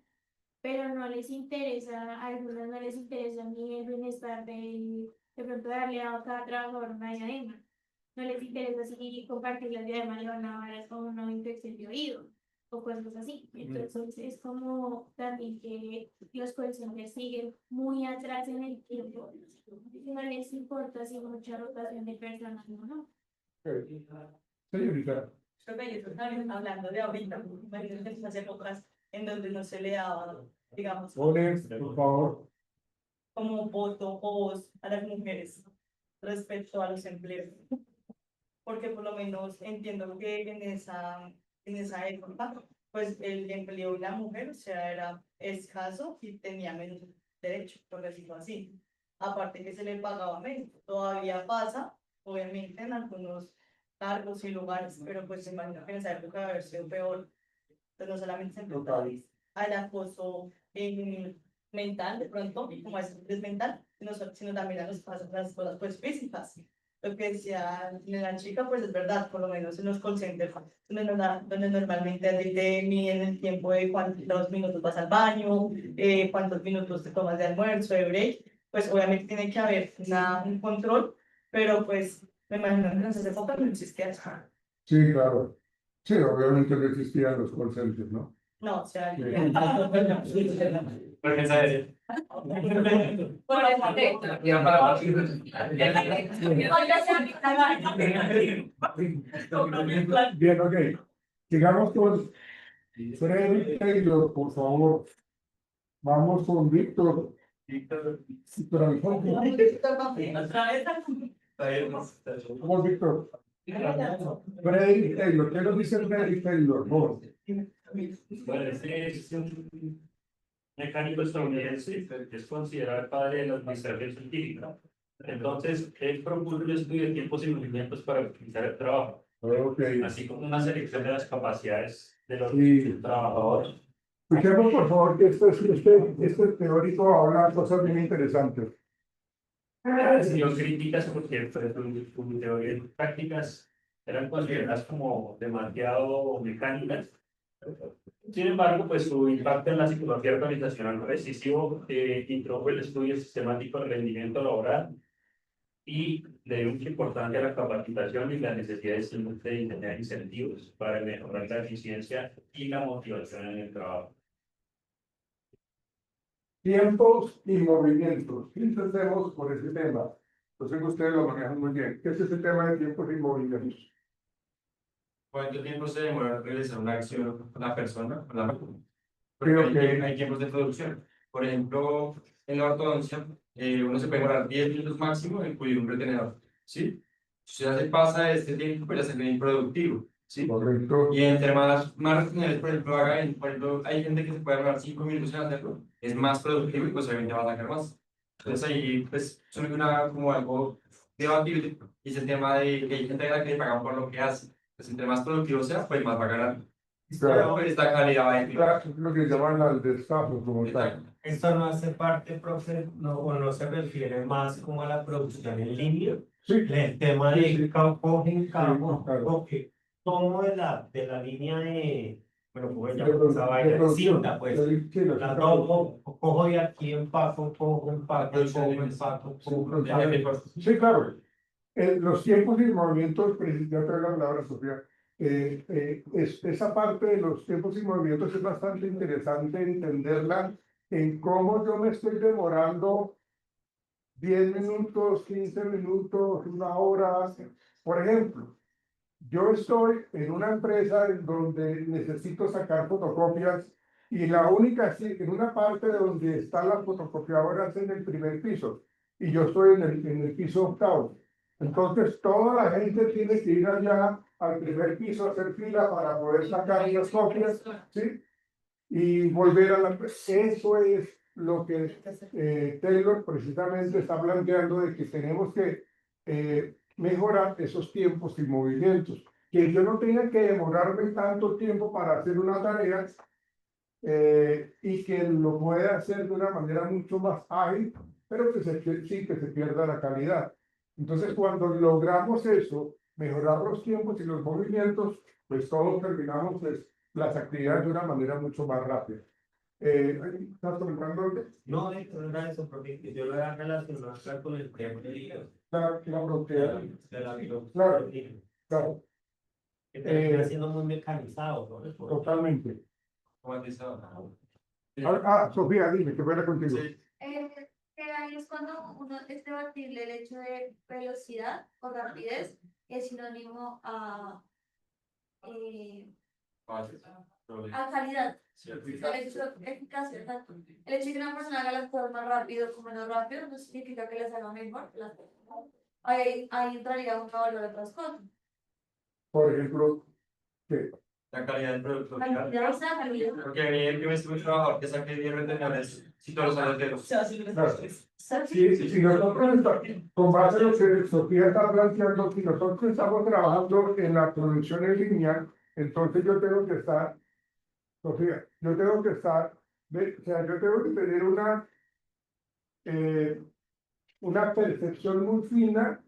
pero no les interesa, a algunos no les interesa ni el bienestar de pronto darle a cada trabajador una diadema. No les interesa si compartir la diadema le van a dar con una infección de oído o cosas así. Entonces es como también que los call centers siguen muy atrás en el tiempo. No les importa si hay mucha rotación de personas o no. Señorita, Esto que ellos están hablando de ahorita, imagínense en esas épocas en donde no se le daba, digamos, Pones, por favor. como voto o voz a las mujeres respecto a los empleos. Porque por lo menos entiendo que en esa época, pues el empleo de la mujer, o sea, era escaso y tenía menos derechos, por decirlo así. Aparte que se le pagaba menos. Todavía pasa, obviamente, en algunos cargos y lugares, pero pues se imagino que en esa época debe haber sido peor. Pues no solamente se enfrentaba al acoso mental, de pronto, y como es mental, sino también a las cosas pues físicas. Lo que decía la chica, pues es verdad, por lo menos en los call centers, donde normalmente a ti te miden el tiempo de cuántos minutos vas al baño, cuántos minutos te tomas de almuerzo, de break, pues obviamente tiene que haber un control, pero pues me imagino que en esas épocas no existía eso. Sí, claro. Sí, obviamente no existían los call centers, ¿no? No, o sea, Sí. Porque sabes, Bien, ok. Sigamos con Freddy Taylor, por favor. Vamos con Víctor. Víctor Alfonso. Vamos, Víctor. Freddy Taylor. ¿Qué nos dice Freddy Taylor? Vos. Bueno, este es un mecánico estadounidense, es considerado el padre de la administración científica. Entonces, él propuso un estudio de tiempos y movimientos para optimizar el trabajo, Ok. así como una selección de las capacidades de los Sí. trabajadores. Escuchemos, por favor, que este teórico habla cosas bien interesantes. Yo críticas porque pues, sus teorías prácticas eran consideradas como demasiado mecánicas. Sin embargo, pues su impacto en la psicología organizacional fue decisivo, introdujo el estudio sistemático del rendimiento laboral y le dio mucha importancia a la capacitación y la necesidad de diseñar incentivos para mejorar la eficiencia y la motivación en el trabajo. Tiempos y movimientos. ¿Qué entendemos por ese tema? Yo sé que ustedes lo manejan muy bien. ¿Qué es ese tema de tiempos y movimientos? ¿cuánto tiempo se demora en realizar una acción una persona? La máquina? Porque Creo que hay tiempos de producción. Por ejemplo, en la ortodoncia, uno se puede demorar 10 minutos máximo en pulir un retenedor, ¿sí? Si ya se pasa de este tiempo, pues ya se ve improductivo, ¿sí? correcto. Y entre más retenedores, por ejemplo, por ejemplo, hay gente que se puede demorar 5 minutos en hacerlo, es más productivo y pues obviamente va a sacar más. Entonces ahí, pues, surge como algo debatible, y es el tema de que hay gente a la que le pagan por lo que hace. Pues entre más productivo sea, pues más va a ganar. Claro. Pero esta calidad va a ir. Es lo que llaman al destapo como tal. Esto no hace parte, profe, o no se refiere más como a la producción en línea. Sí, El tema Sí, de sí. cogen cabo, claro. porque tomo de la línea de, bueno, ¿cómo se De llama esa vaina? De producción. cinta, pues. Sí, La tomo, cojo de aquí, empaco, cojo, empaco, cojo, empaco, cojo, empaco. Sí, claro. Los tiempos y movimientos, ya te doy la palabra, Sofía. Esa parte de los tiempos y movimientos es bastante interesante entenderla en cómo yo me estoy demorando 10 minutos, 15 minutos, una hora. Por ejemplo, yo estoy en una empresa en donde necesito sacar fotocopias y la única, en una parte donde están las fotocopiadoras en el primer piso y yo estoy en el piso octavo. Entonces toda la gente tiene que ir allá al primer piso a hacer fila para poder sacar las copias, ¿sí? Y volver a la empresa. Eso es lo que Taylor precisamente está planteando, de que tenemos que mejorar esos tiempos y movimientos, que yo no tenga que demorarme tanto tiempo para hacer una tarea y que lo pueda hacer de una manera mucho más ágil, pero que sí que se pierda la calidad. Entonces, cuando logramos eso, mejorar los tiempos y los movimientos, pues todos terminamos pues, las actividades de una manera mucho más rápida. ¿Estás preguntando No, no era eso, porque yo lo había relacionado acá con el tema la productividad? de la Claro. biología, Claro, que termina siendo muy mecanizado, ¿no? totalmente. Automatizado. Sofía, dime, ¿qué fuera contigo? Sí. Que ahí es cuando uno es debatible el hecho de velocidad o rapidez es sinónimo a calidad. Sí, El hecho de eficacia, exacto. El hecho de que una persona haga las cosas más rápido o menos rápido no significa que las haga mejor. Ahí entraría un valor de otras cosas. Por ejemplo, ¿qué? la calidad del producto final. Calidad, esa calidad. Porque a mí el que me estuvo un trabajador que saque 10 retenedores si todos los años de los. Claro. Si nosotros, con base en lo que Sofía está planteando, si nosotros estamos trabajando en la producción en línea, entonces yo tengo que estar, Sofía, yo tengo que estar, o sea, yo tengo que tener una percepción muy fina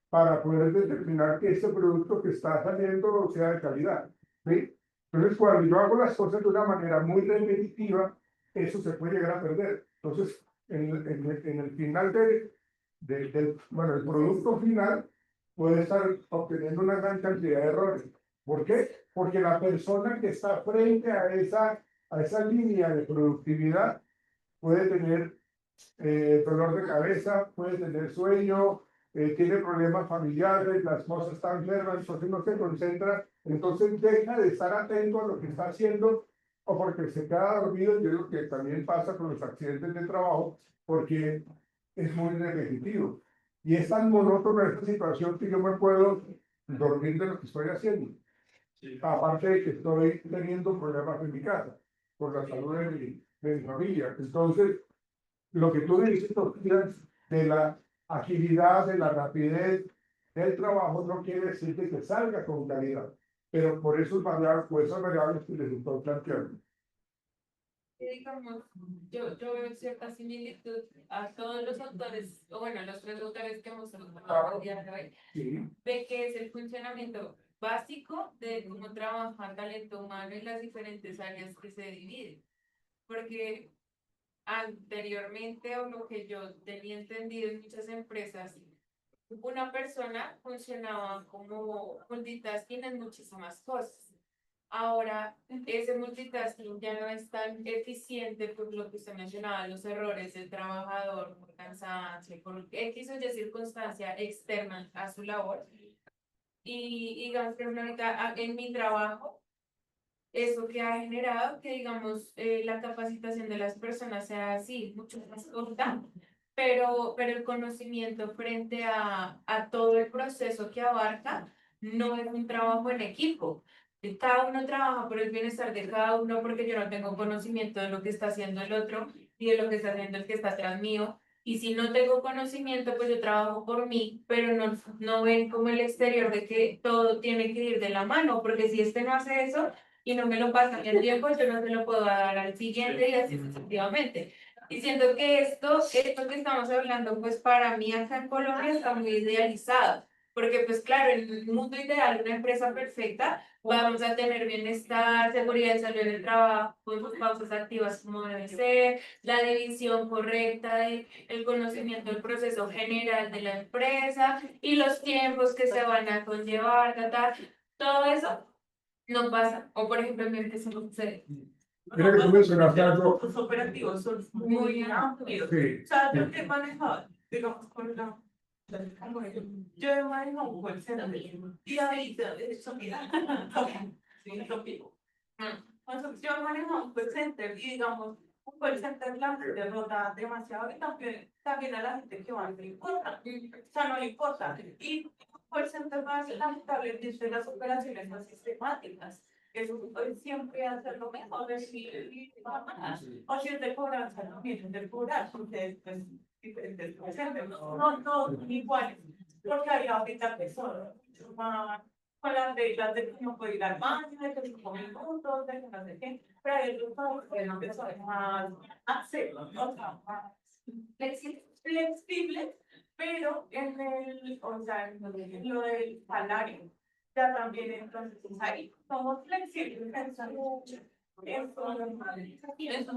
para poder determinar que ese producto que está saliendo sea de calidad, ¿sí? Entonces, cuando yo hago las cosas de una manera muy repetitiva, eso se puede llegar a perder. Entonces, en el final bueno, el producto final puede estar obteniendo una gran cantidad de errores. ¿Por qué? Porque la persona que está frente a esa línea de productividad puede tener dolor de cabeza, puede tener sueño, tiene problemas familiares, la esposa está enferma, entonces no se concentra, entonces deja de estar atento a lo que está haciendo o porque se queda dormido. Yo digo que también pasa con los accidentes de trabajo porque es muy repetitivo. Y es tan monótona esta situación que yo me puedo dormir de lo que estoy haciendo. Aparte de que estoy teniendo problemas en mi casa, por la salud de mi familia. Entonces, lo que tú dices, Sofía, de la agilidad, de la rapidez del trabajo, no quiere decir que salga con calidad, pero por esos variables, por esas variables que les estoy planteando. Digamos, yo veo cierta similitud a todos los autores, o bueno, los tres autores que hemos trabajado el día de hoy, Sí, de que es el funcionamiento básico de cómo trabaja talento humano en las diferentes áreas que se dividen. Porque anteriormente, o lo que yo tenía entendido en muchas empresas, una persona funcionaba como multitasking en muchísimas cosas. Ahora, ese multitasking ya no es tan eficiente por lo que usted mencionaba, los errores del trabajador, por cansancio, por X o Y circunstancia externa a su labor. Y digamos que ahorita en mi trabajo, eso que ha generado que, digamos, la capacitación de las personas sea así, mucho más corta, pero el conocimiento frente a todo el proceso que abarca no es un trabajo en equipo. Cada uno trabaja por el bienestar de cada uno porque yo no tengo conocimiento de lo que está haciendo el otro y de lo que está haciendo el que está atrás mío. Y si no tengo conocimiento, pues yo trabajo por mí, pero no ven como el exterior de que todo tiene que ir de la mano, porque si este no hace eso y no me lo pasa en el tiempo, yo no se lo puedo dar al siguiente y así sucesivamente. Y siento que esto que estamos hablando, pues para mí acá en Colombia está muy idealizado, porque pues claro, en un mundo ideal, una empresa perfecta, vamos a tener bienestar, seguridad y salud en el trabajo, pues, pausas activas como debe ser, la división correcta del conocimiento del proceso general de la empresa y los tiempos que se van a conllevar, todo eso no pasa. O por ejemplo, en mi empresa no sucede. Mira que tú mencionaste algo. Los operativos son muy amplios. Sí, O sea, yo que he manejado, digamos, con la. Yo he manejado un call center y ahí eso mira. Sí, lo pico. Entonces, yo he manejado un call center y digamos, un call center la gente rota demasiado y también a la gente que va no le importa. O sea, no le importa. Y un call center más lamentablemente las operaciones más sistemáticas. Eso siempre hacer lo mejor, o si te cobran, no vienen de cobrar, porque pues diferentes presentes, no todos iguales, porque hay ahorita que son más con las reglas de que no puede ir al baño, de que 5 minutos, de que no sé qué, pero hay otros que son más accesibles, o sea, más flexibles, pero en el, o sea, en lo del salario, ya también entonces ahí somos flexibles en sus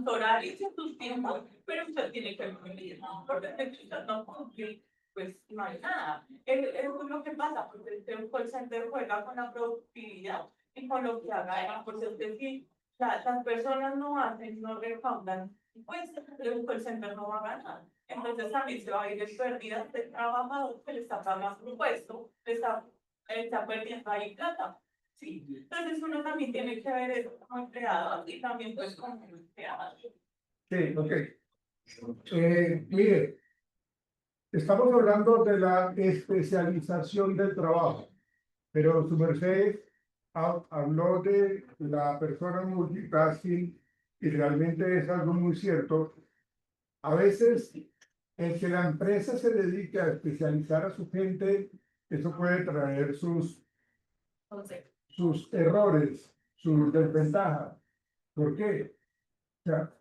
horarios y en sus tiempos, pero usted tiene que cumplir, ¿no? Porque si usted no cumple, pues no hay nada. Eso es lo que pasa, porque el call center juega con la productividad y con lo que haga, porque usted sí, las personas no hacen, no recaudan, pues el call center no va a ganar. Entonces también se va a ir de pérdida del trabajador que le está pagando un puesto, está perdiendo ahí plata. Sí, entonces uno también tiene que ver eso como empleado y también pues como empleado. Sí, ok. Mire, estamos hablando de la especialización del trabajo, pero su merced habló de la persona multitasking y realmente es algo muy cierto. A veces, el que la empresa se dedique a especializar a su gente, eso puede traer sus errores, sus desventajas. ¿Por qué? O sea,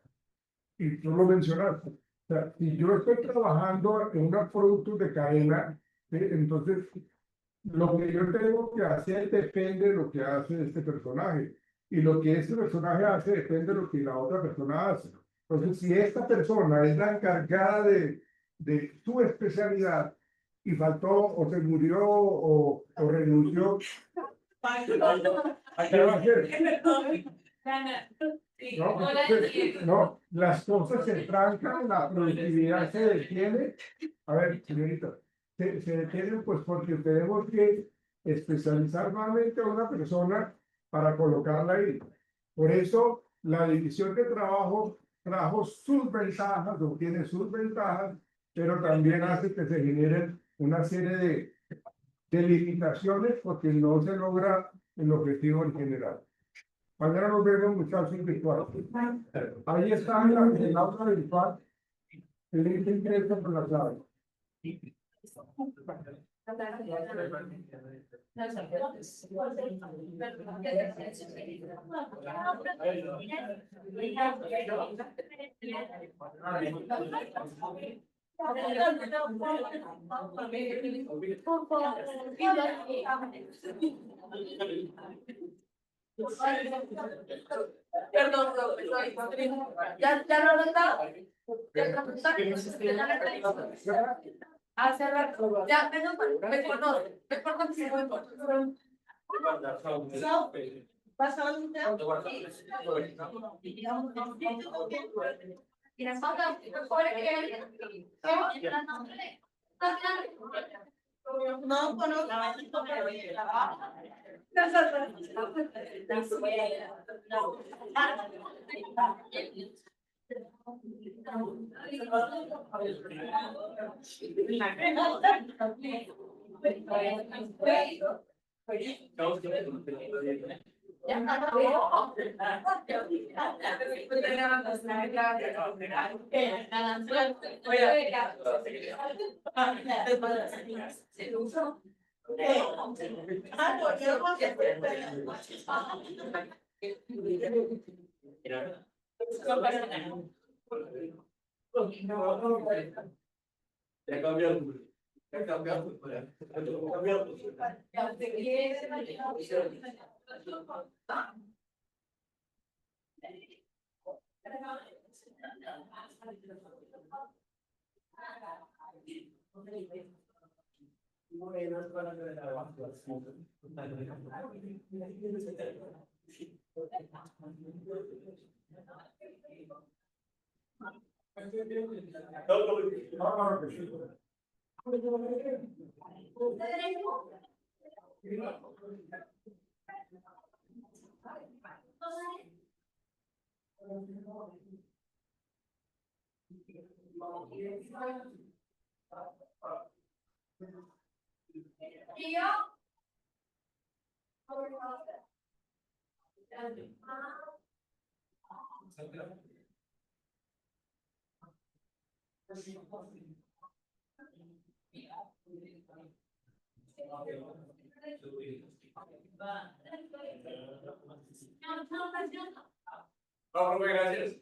y tú lo mencionaste. O sea, si yo estoy trabajando en unos productos de cadena, ¿sí? Entonces lo que yo tengo que hacer depende de lo que hace este personaje. Y lo que este personaje hace depende de lo que la otra persona hace. Entonces, si esta persona es la encargada de su especialidad y faltó o se murió o renunció, ¿qué va a hacer? No, no, las cosas se trancan, la productividad se detiene. A ver, señorita, se detienen pues porque tenemos que especializar nuevamente a una persona para colocarla ahí. Por eso la división de trabajo trajo sus ventajas o tiene sus ventajas, pero también hace que se generen una serie de limitaciones porque no se logra el objetivo en general. Mañana nos vemos, muchachos virtuales. Ahí está el aula virtual. El link ingresa por la clave. Perdón, ya lo han dado. Hace rato, ya, me conoce, sí, me conoce. ¿Pasó el no conozco. Ya cambió. Ya cambió. No, gracias.